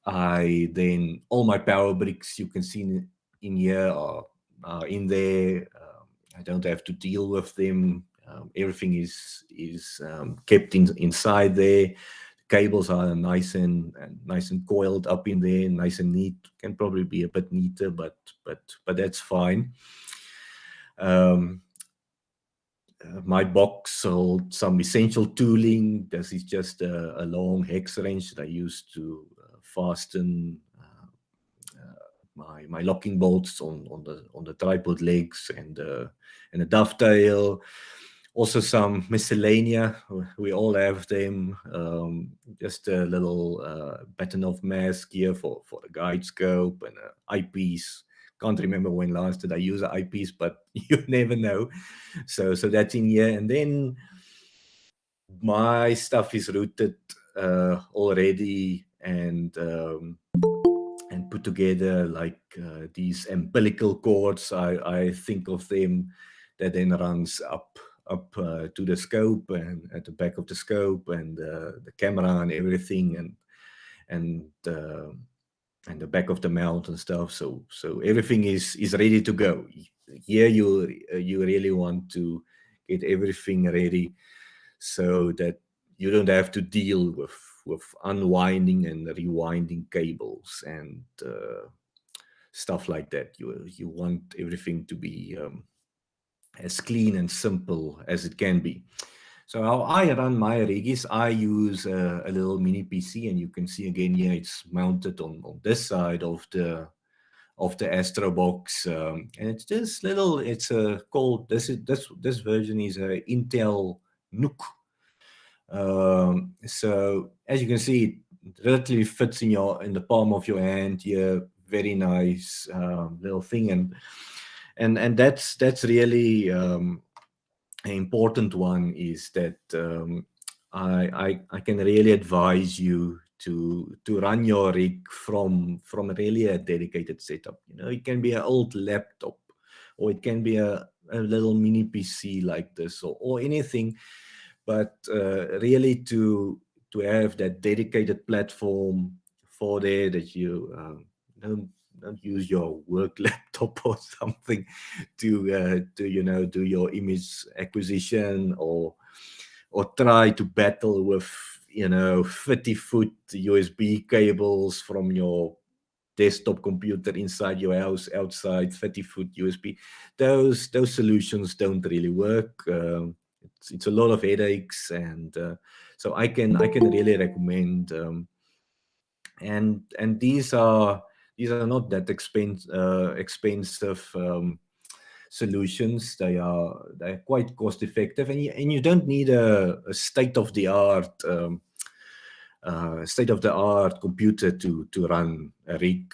I then all my power bricks you can see in here are in there. I don't have to deal with them. Everything is kept inside there. Cables are nice and coiled up in there, nice and neat. Can probably be a bit neater, but that's fine. My box holds some essential tooling. This is just a long hex wrench that I use to fasten my locking bolts on the tripod legs and a dovetail. Also some miscellanea. We all have them. Just a little Batonov mask here for the guide scope and an eyepiece. can't remember when last did I use an eyepiece, but you never know. So that's in here. And then my stuff is routed already and put together, like these umbilical cords. I think of them that then runs up to the scope and at the back of the scope and the camera and everything and the back of the mount and stuff. So everything is ready to go. Here you really want to get everything ready so that you don't have to deal with unwinding and rewinding cables and stuff like that. You want everything to be as clean and simple as it can be. So how I run my rig is I use a little mini PC, and you can see again here it's mounted on this side of the Astro box, and it's this little. It's called this version is a Intel NUC. So as you can see, it relatively fits in the palm of your hand here. Very nice little thing, and that's really an important one, is that I can really advise you to run your rig from really a dedicated setup. It can be an old laptop, or it can be a little mini PC like this, or anything, but really to have that dedicated platform for there, that you don't use your work laptop or something to do your image acquisition, or try to battle with 50-foot USB cables from your desktop computer inside your house, outside 30-foot USB. Those solutions don't really work. It's a lot of headaches, and so I can really recommend. And these are not that expensive solutions. They are quite cost effective, and you don't need a state of the art computer to run a rig.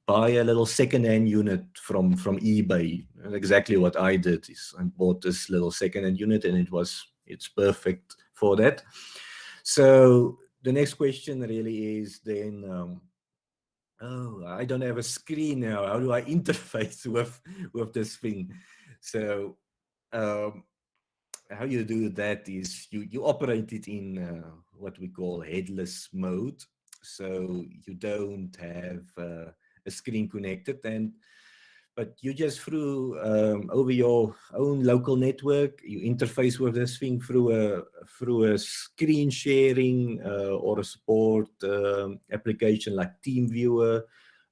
Buy a little second-hand unit from eBay. And exactly what I did is I bought this little second-hand unit, and it's perfect for that. So the next question really is then, I don't have a screen now. How do I interface with this thing? So how you do that is you operate it in what we call headless mode. So you don't have a screen connected, but you just through over your own local network, you interface with this thing through a screen sharing or a support application like TeamViewer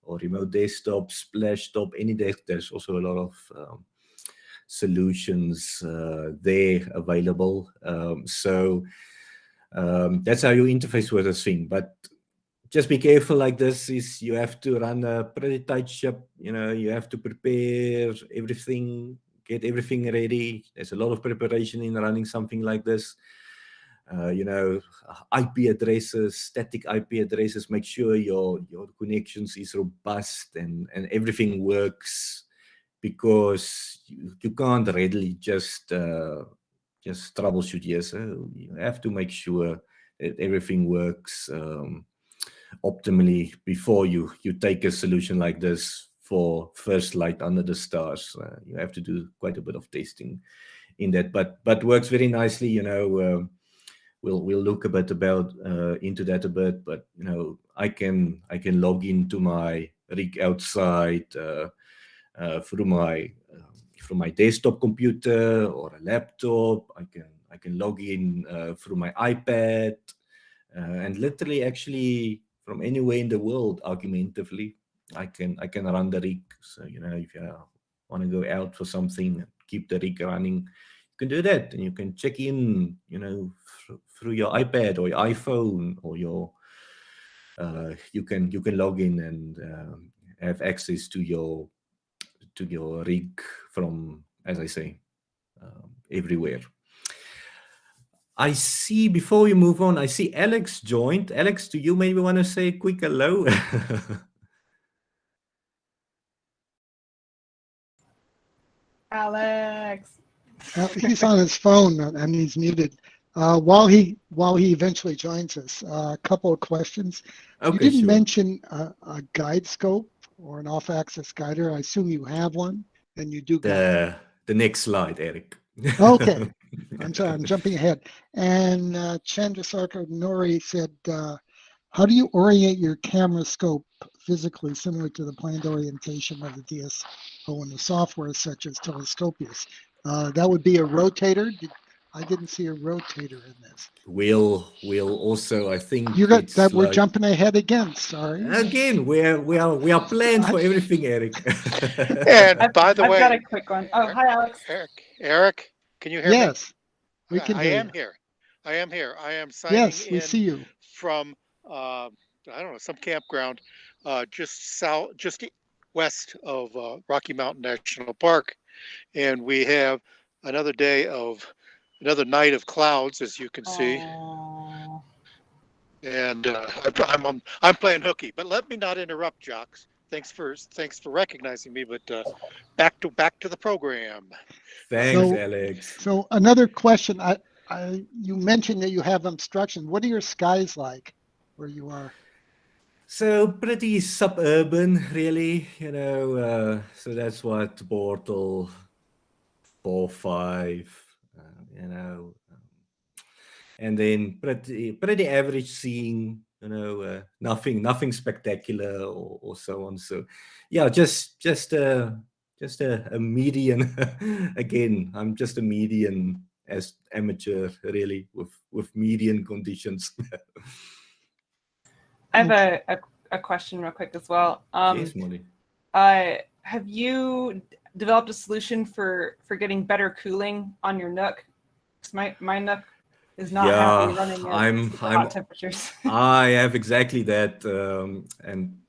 or Remote Desktop, Splashtop, any desk. There's also a lot of solutions there available. So that's how you interface with this thing. But just be careful, like this is you have to run a pretty tight ship. You have to prepare everything, get everything ready. There's a lot of preparation in running something like this. IP addresses, static IP addresses. Make sure your connections is robust and everything works, because you can't readily just troubleshoot here. So you have to make sure that everything works optimally before you take a solution like this for first light under the stars. You have to do quite a bit of testing in that, but works very nicely. We'll look a bit into that a bit, but I can log into my rig outside through my desktop computer or a laptop. I can log in through my iPad, and literally actually from anywhere in the world, argumentatively, I can run the rig. So if you want to go out for something, keep the rig running, you can do that, and you can check in through your iPad or your iPhone, or you can log in and have access to your rig from, as I say, everywhere. I see, before we move on, I see Alex joined. Alex, do you maybe want to say a quick hello? Alex. He's on his phone and he's muted. While he eventually joins us, a couple of questions. You Okay, didn't sure. mention a guide scope or an off-axis guider. I assume you have one, and you do guide. The next slide, Eric. Okay, I'm sorry, I'm jumping ahead. And Chandrasarkar Nori said, how do you orient your camera scope physically similar to the planned orientation of the DSO in the software such as Telescopius? That would be a rotator. I didn't see a rotator in this. We'll also, I think You got it's that. We're like, jumping ahead again. Sorry. again, we are planned for everything, Eric. And by the I've way, got a quick one. Oh, hi, Alex. Eric, can you hear me? Yes, we can I hear am you. here. I am here. I am signing Yes, we in see you. from I don't know, some campground just west of Rocky Mountain National Park, and we have another night of clouds, as you can see. Aww. And I'm playing hooky, but let me not interrupt, Jacques. Thanks for recognizing me, but back to the program. Thanks, Alex. So another question. You mentioned that you have obstruction. What are your skies like where you are? So pretty suburban, really, so that's what Portal 4, 5, and then pretty average seeing, nothing spectacular or so on. So yeah, just a median. Again, I'm just a median as amateur, really, with median conditions. I have a question real quick as well. Yes, Molly. Have you developed a solution for getting better cooling on your Nook? 'Cause my Nook is not happy running at super hot temperatures. I have exactly that,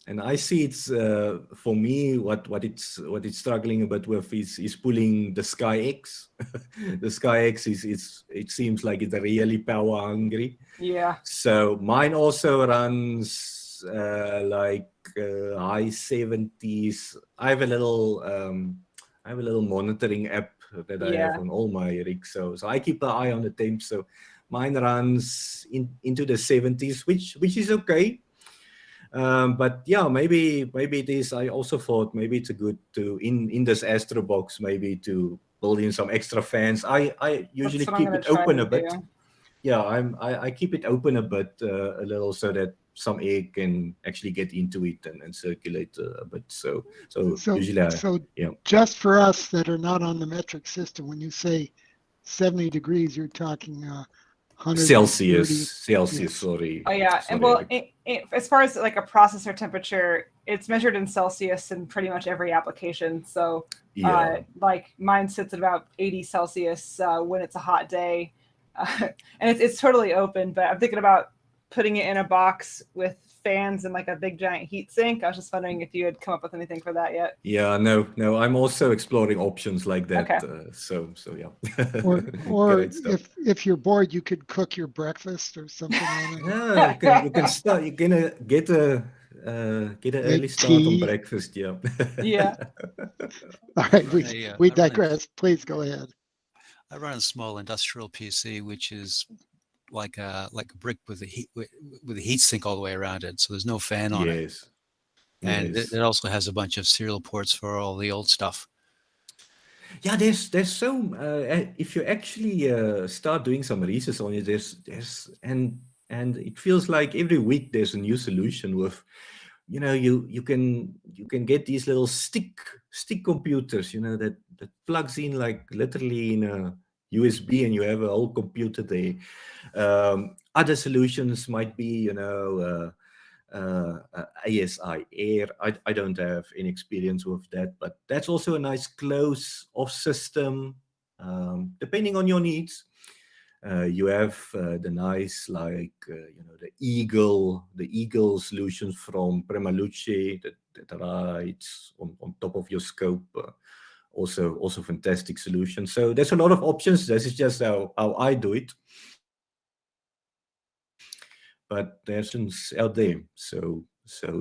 and I see it's for me what it's struggling a bit with is pulling the Sky X. The Sky X it seems like it's really power hungry. Yeah. So mine also runs like high 70s. I have a little monitoring app that I have on all my rigs. So I keep an eye on the temp. So mine runs into the 70s, which is okay. But yeah, maybe it is. I also thought maybe it's good to in this Astro box maybe to build in some extra fans. I usually keep it open a bit. Yeah, I keep it open a bit, a little, so that some air can actually get into it and circulate a bit. So usually, just for us that are not on the metric system, when you say 70 degrees, you're talking Celsius. Sorry. Oh yeah, and well, as far as like a processor temperature, it's measured in Celsius in pretty much every application. So, like mine sits at about 80 Celsius when it's a hot day, and it's totally open. But I'm thinking about putting it in a box with fans and like a big giant heat sink. I was just wondering if you had come up with anything for that yet. Yeah, no, I'm also exploring options like that. Okay. So yeah. Or if you're bored, you could cook your breakfast or something on it. Yeah, you can start. You're gonna get an early start on breakfast. Yeah. Yeah. All right, we digress. Please go ahead. I run a small industrial PC, which is like a brick with a heat sink all the way around it, so there's no fan on it. And it also has a bunch of serial ports for all the old stuff. Yeah, there's so if you actually start doing some research on it, there's and it feels like every week there's a new solution with, you can get these little stick computers, that plugs in like literally in a USB and you have a whole computer there. Other solutions might be, ASI air. I don't have any experience with that, but that's also a nice close off system, depending on your needs. You have the nice, like, the Eagle solutions from Premaluce that rides on top of your scope. Also fantastic solution. So there's a lot of options. This is just how I do it. But there's options out there. So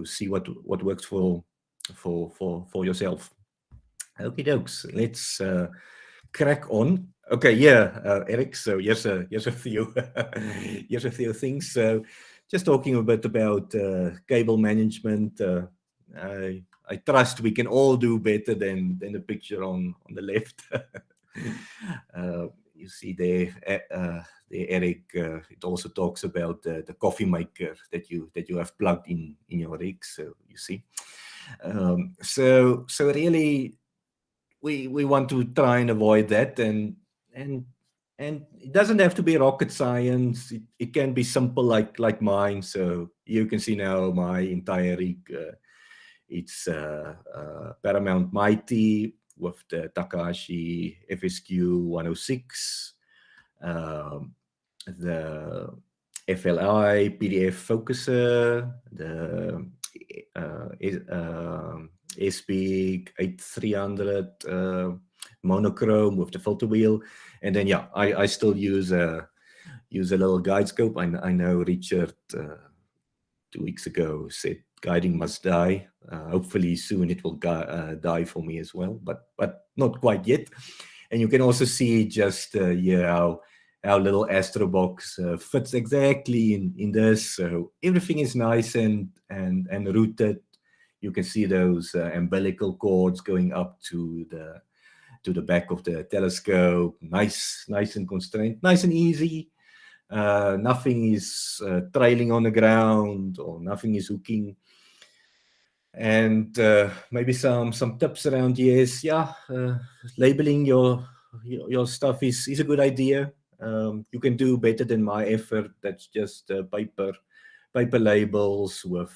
see what works for yourself. Okay, dokes. Let's crack on. Okay, yeah, Eric. So here's a few here's a few things. So just talking a bit about cable management. I trust we can all do better than the picture on the left. You see there, Eric. It also talks about the coffee maker that you have plugged in your rig. So you see, so really, we want to try and avoid that, and it doesn't have to be rocket science. It can be simple, like mine. So you can see now my entire rig. It's Paramount Mighty with the Takahashi FSQ 106, the FLI PDF focuser, the SPIC 8300 monochrome with the filter wheel, and then yeah, I still use a little guide scope. I know Richard 2 weeks ago said guiding must die. Hopefully soon it will die for me as well, but not quite yet. And you can also see just here how little Astro box fits exactly in this. So everything is nice and rooted. You can see those umbilical cords going up to the back of the telescope. Nice and constrained, nice and easy. Nothing is trailing on the ground, or nothing is hooking. And maybe some tips around yes, yeah, labeling your stuff is a good idea. You can do better than my effort. That's just paper labels with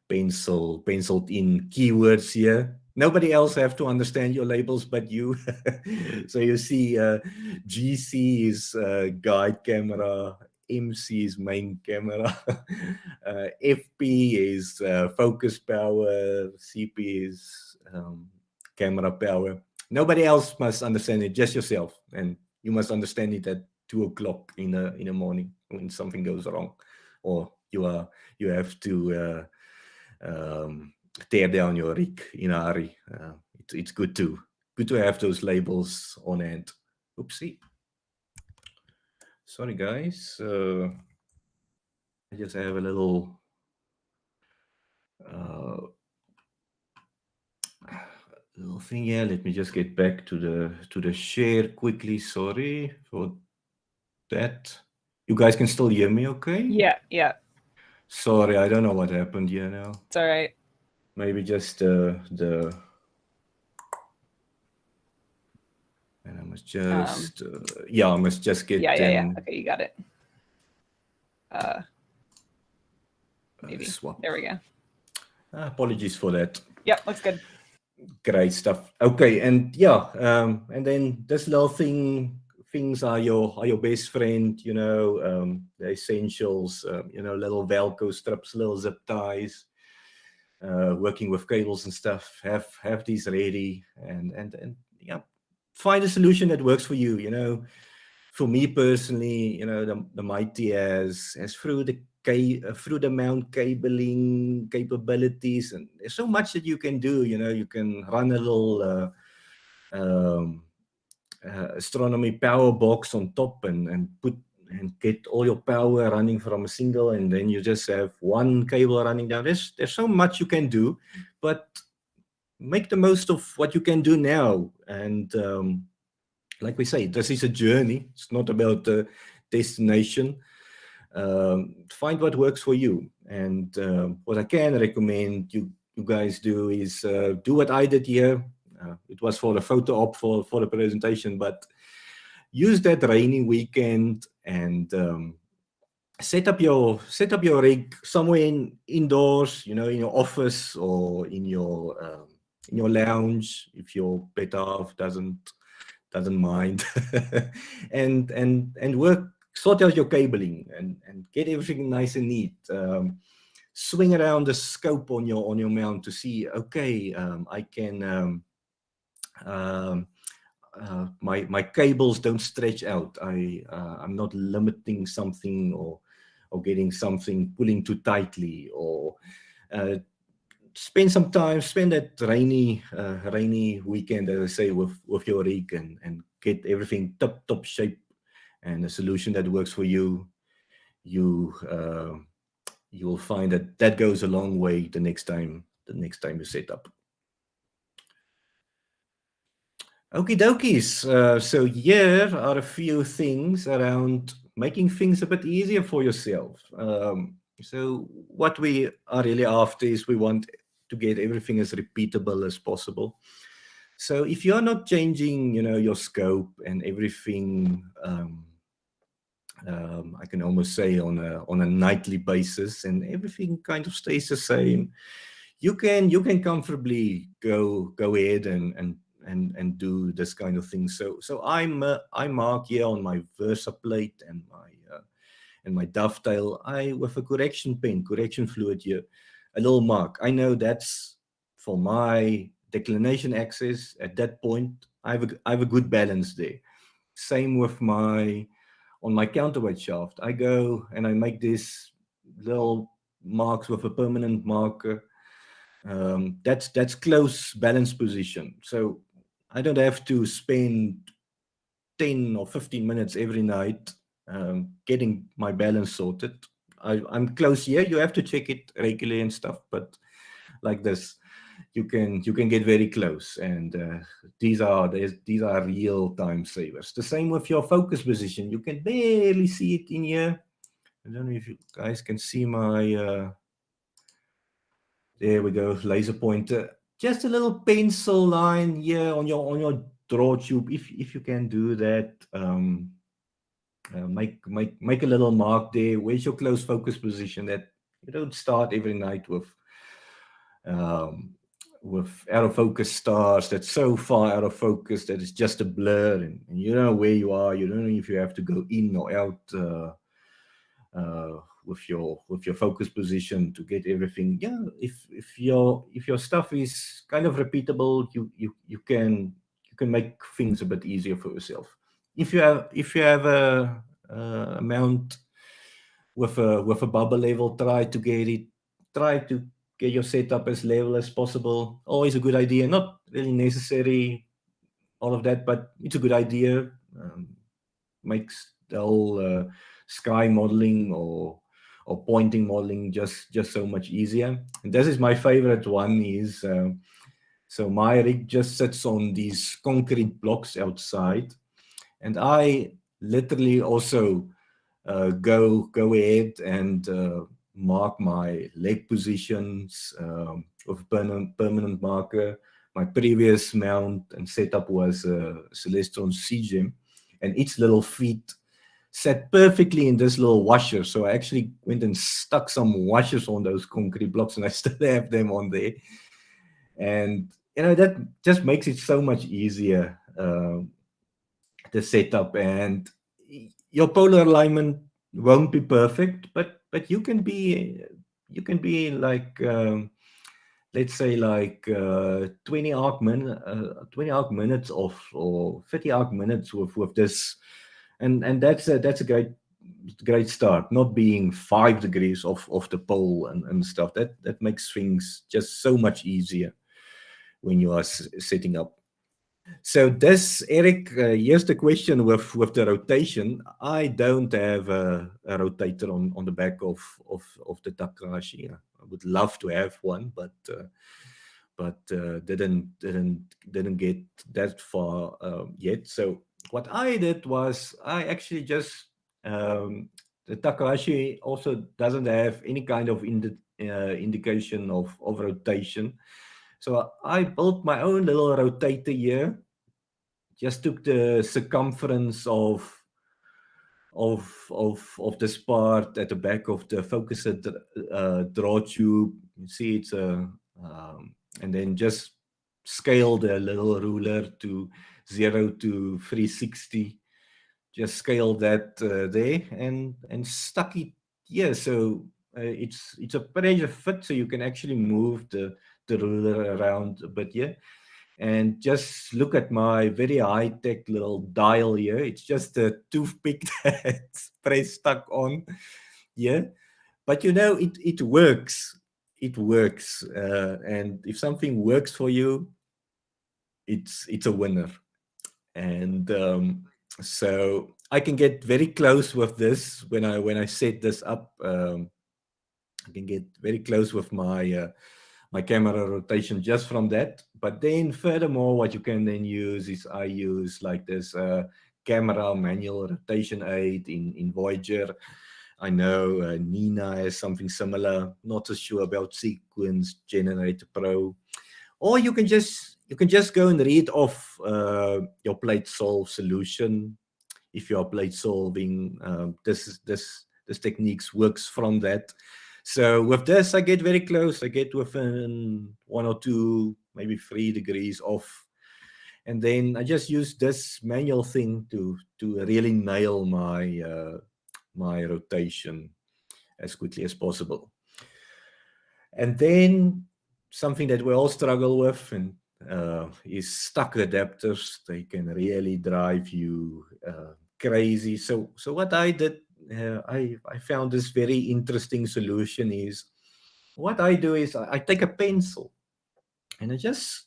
penciled in keywords here. Nobody else have to understand your labels but you. So you see GC is guide camera, MC is main camera, FP is focus power, CP is camera power. Nobody else must understand it, just yourself, and you must understand it at 2 o'clock in the morning when something goes wrong, or you have to tear down your rig in a hurry. It's good to have those labels on hand. Oopsie. Sorry, guys. I just have a little thing here. Let me just get back to the share quickly. Sorry for that. You guys can still hear me, okay? Yeah. Sorry, I don't know what happened here now. It's all right. Maybe just and I must just I must just get yeah. Okay, you got it. Maybe swap. There we go. Apologies for that. Yeah, looks good. Great stuff. Okay, and yeah, and then this little things are your best friend. You know, the essentials. You know, little Velcro strips, little zip ties. Working with cables and stuff. Have these ready, and yeah, find a solution that works for you. You know, for me personally, you know, the Mighty has through the mount cabling capabilities, and there's so much that you can do. You know, you can run a little astronomy power box on top and get all your power running from a single, and then you just have one cable running down. There's so much you can do, but make the most of what you can do now. And like we say, this is a journey. It's not about the destination. Find what works for you. And what I can recommend you guys do is do what I did here. It was for the photo op for the presentation, but use that rainy weekend and set up your rig somewhere indoors, you know, in your office or in your lounge if your better half doesn't mind. and work, sort out your cabling and get everything nice and neat. Swing around the scope on your mount to see, okay, I can my cables don't stretch out. I'm not limiting something or getting something pulling too tightly, or spend some time, spend that rainy weekend, as I say, with your rig and get everything top shape, and a solution that works for you. You will find that goes a long way the next time you set up. Okie dokies. So here are a few things around making things a bit easier for yourself. So what we are really after is we want to get everything as repeatable as possible. So if you're not changing, your scope and everything, I can almost say on a nightly basis, and everything kind of stays the same, you can comfortably go ahead and do this kind of thing. So I mark here on my Versa plate and my dovetail, with a correction pen, correction fluid here, a little mark. I know that's for my declination axis. At that point, I have a good balance there. Same with on my counterweight shaft. I go and I make these little marks with a permanent marker. That's close balance position. So I don't have to spend 10 or 15 minutes every night getting my balance sorted. I'm close here. You have to check it regularly and stuff, but like this, you can get very close, and these are real time savers. The same with your focus position. You can barely see it in here. I don't know if you guys can see my there we go, laser pointer. Just a little pencil line here on your draw tube. If you can do that, make a little mark there. Where's your close focus position? That you don't start every night with out of focus stars that's so far out of focus that it's just a blur, and you don't know where you are. You don't know if you have to go in or out with your focus position to get everything. Yeah, if your stuff is kind of repeatable, you can make things a bit easier for yourself. If you have a mount with a bubble level, try to get your setup as level as possible. Always a good idea. Not really necessary, all of that, but it's a good idea. Makes the whole sky modeling or pointing modeling just so much easier. And this is my favorite one. Is so my rig just sits on these concrete blocks outside, and I literally also go ahead and mark my leg positions with a permanent marker. My previous mount and setup was a Celestron C-Gem, and each little feet sat perfectly in this little washer. So I actually went and stuck some washers on those concrete blocks, and I still have them on there. And that just makes it so much easier, the setup. And your polar alignment won't be perfect, but you can be like let's say like 20 arc minutes or 30 arc minutes with this, and that's a great start. Not being 5 degrees off the pole and stuff, that makes things just so much easier when you are setting up. So this, Eric, here's the question with the rotation. I don't have a rotator on the back of the Takahashi. I would love to have one, but didn't get that far yet. So what I did was I actually just the Takahashi also doesn't have any kind of indication of rotation. So I built my own little rotator here. Just took the circumference of this part at the back of the focuser draw tube. You see it's and then just scale the little ruler to 0 to 360. Just scale that there and stuck it here. So it's a pressure fit, so you can actually move the ruler around a bit here. And just look at my very high-tech little dial here. It's just a toothpick that's pressed stuck on here. But it works. it works. And if something works for you, it's a winner. And so I can get very close with this when I set this up. I can get very close with my my camera rotation just from that. But then furthermore, what you can then use is I use like this camera manual rotation aid in Voyager. I know Nina has something similar. Not so sure about Sequence Generator Pro. Or you can just go and read off your plate solve solution. If you are plate solving, this techniques works from that. So with this, I get very close. I get within 1 or 2, maybe 3 degrees off. And then I just use this manual thing to really nail my my rotation as quickly as possible. And then something that we all struggle with and is stuck adapters. They can really drive you crazy. So what I did, I found this very interesting solution is, what I do is I take a pencil and I just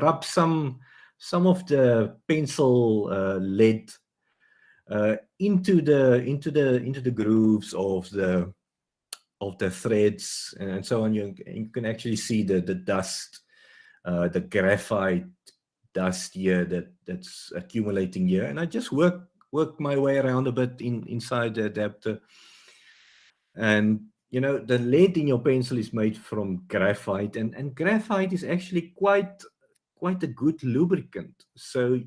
rub some of the pencil lead into the grooves of the threads and so on. You can actually see the dust, the graphite dust here that's accumulating here, and I just work my way around a bit inside the adapter. And you know, the lead in your pencil is made from graphite, and graphite is actually quite a good lubricant. So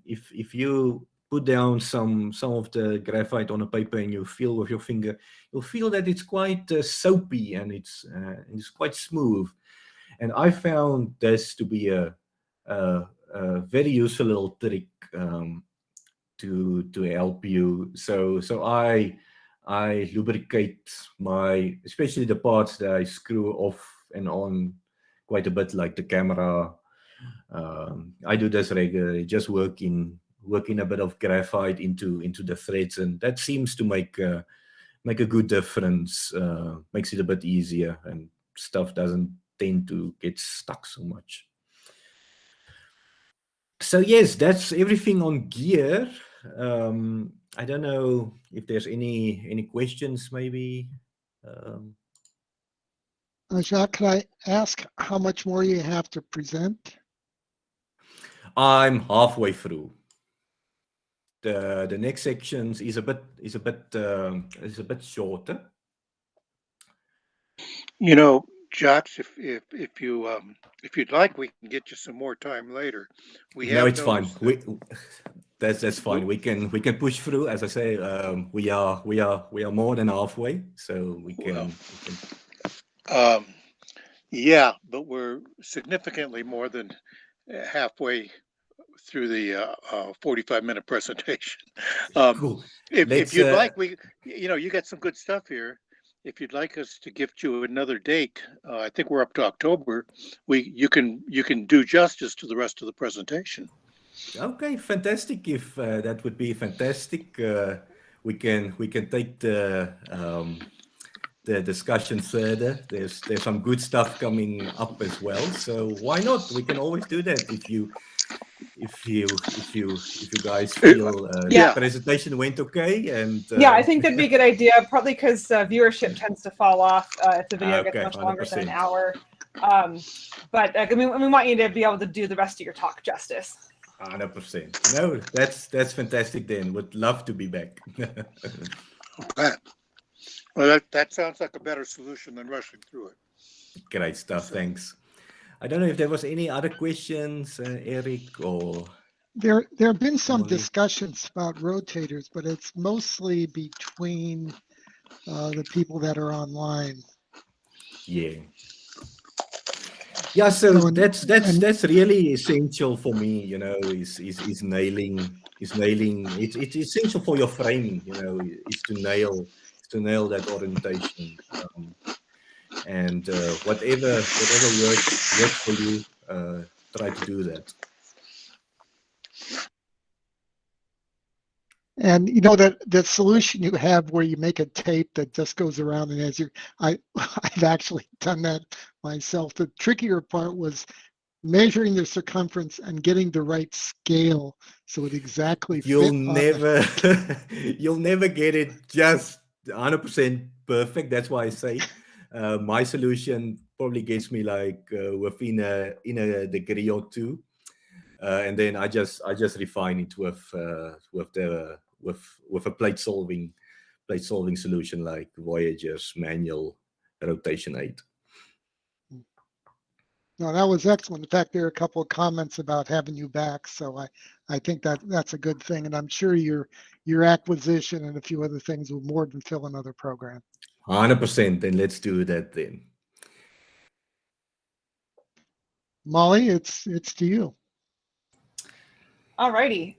if you put down some of the graphite on a paper and you feel with your finger, you'll feel that it's quite soapy and it's quite smooth. And I found this to be a very useful little trick to help you. So I lubricate especially the parts that I screw off and on quite a bit, like the camera. I do this regularly, just working a bit of graphite into the threads, and that seems to make a good difference. Makes it a bit easier, and stuff doesn't tend to get stuck so much. So yes, that's everything on gear. I don't know if there's any questions, maybe. Jacques, could I ask how much more you have to present? I'm halfway through. The next sections is a bit shorter. You know, Jacques, if you'd like, we can get you some more time later. No, it's fine. That's fine. We can push through. As I say, we are more than halfway, so we can. Yeah, but we're significantly more than halfway through the 45-minute presentation. Cool. If you'd like, you got some good stuff here. If you'd like us to gift you another date, I think we're up to October. You can do justice to the rest of the presentation. Okay, fantastic. If that would be fantastic, we can take the discussion further. There's some good stuff coming up as well. So why not? We can always do that if you guys feel the presentation went okay. And yeah, I think that'd be a good idea, probably because viewership tends to fall off if the video gets much longer 100%. than an hour. But I mean, we want you to be able to do the rest of your talk justice. 100%. No, that's fantastic. Then would love to be back. Okay. Well, that sounds like a better solution than rushing through it. Great stuff. Thanks. I don't know if there was any other questions, Eric, or there have been some discussions about rotators, but it's mostly between the people that are online. Yeah. Yeah, so that's really essential for me, you know, is nailing. It's essential for your framing, you know, is to nail that orientation. And whatever works for you, try to do that. And you know that solution you have where you make a tape that just goes around, and as I've actually done that myself. The trickier part was measuring the circumference and getting the right scale so it exactly You'll fit on the... you'll never get it just 100% perfect. That's why I say my solution probably gets me like within a degree or two, and then I just refine it with a plate solving solution like Voyager's manual rotation 8. No, that was excellent. In fact, there are a couple of comments about having you back, so I think that's a good thing, and I'm sure your acquisition and a few other things will more than fill another program. 100%. Then let's do that then. Molly, it's to you. All righty.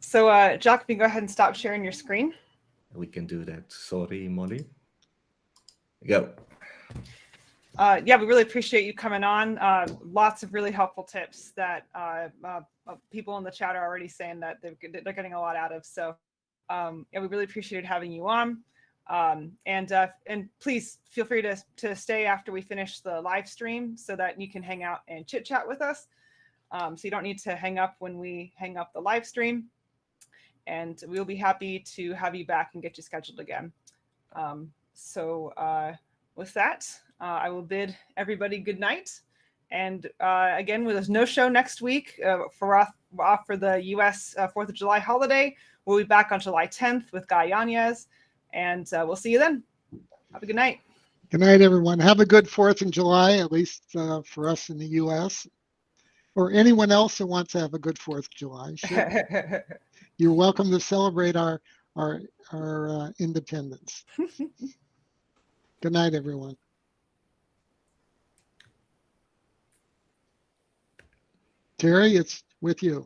So Jacques, you can go ahead and stop sharing your screen. We can do that. Sorry, Molly. Go. Yeah, we really appreciate you coming on. Lots of really helpful tips that people in the chat are already saying that they're getting a lot out of. So yeah, we really appreciated having you on. And please feel free to stay after we finish the live stream so that you can hang out and chit chat with us. So you don't need to hang up when we hang up the live stream. And we'll be happy to have you back and get you scheduled again. With that, I will bid everybody good night. And again, there's no show next week for the U.S. 4th of July holiday. We'll be back on July 10th with Guy Yanez, and we'll see you then. Have a good night. Good night, everyone. Have a good 4th of July, at least for us in the U.S. Or anyone else who wants to have a good 4th of July. Sure. You're welcome to celebrate our independence. Good night, everyone. Terry, it's with you.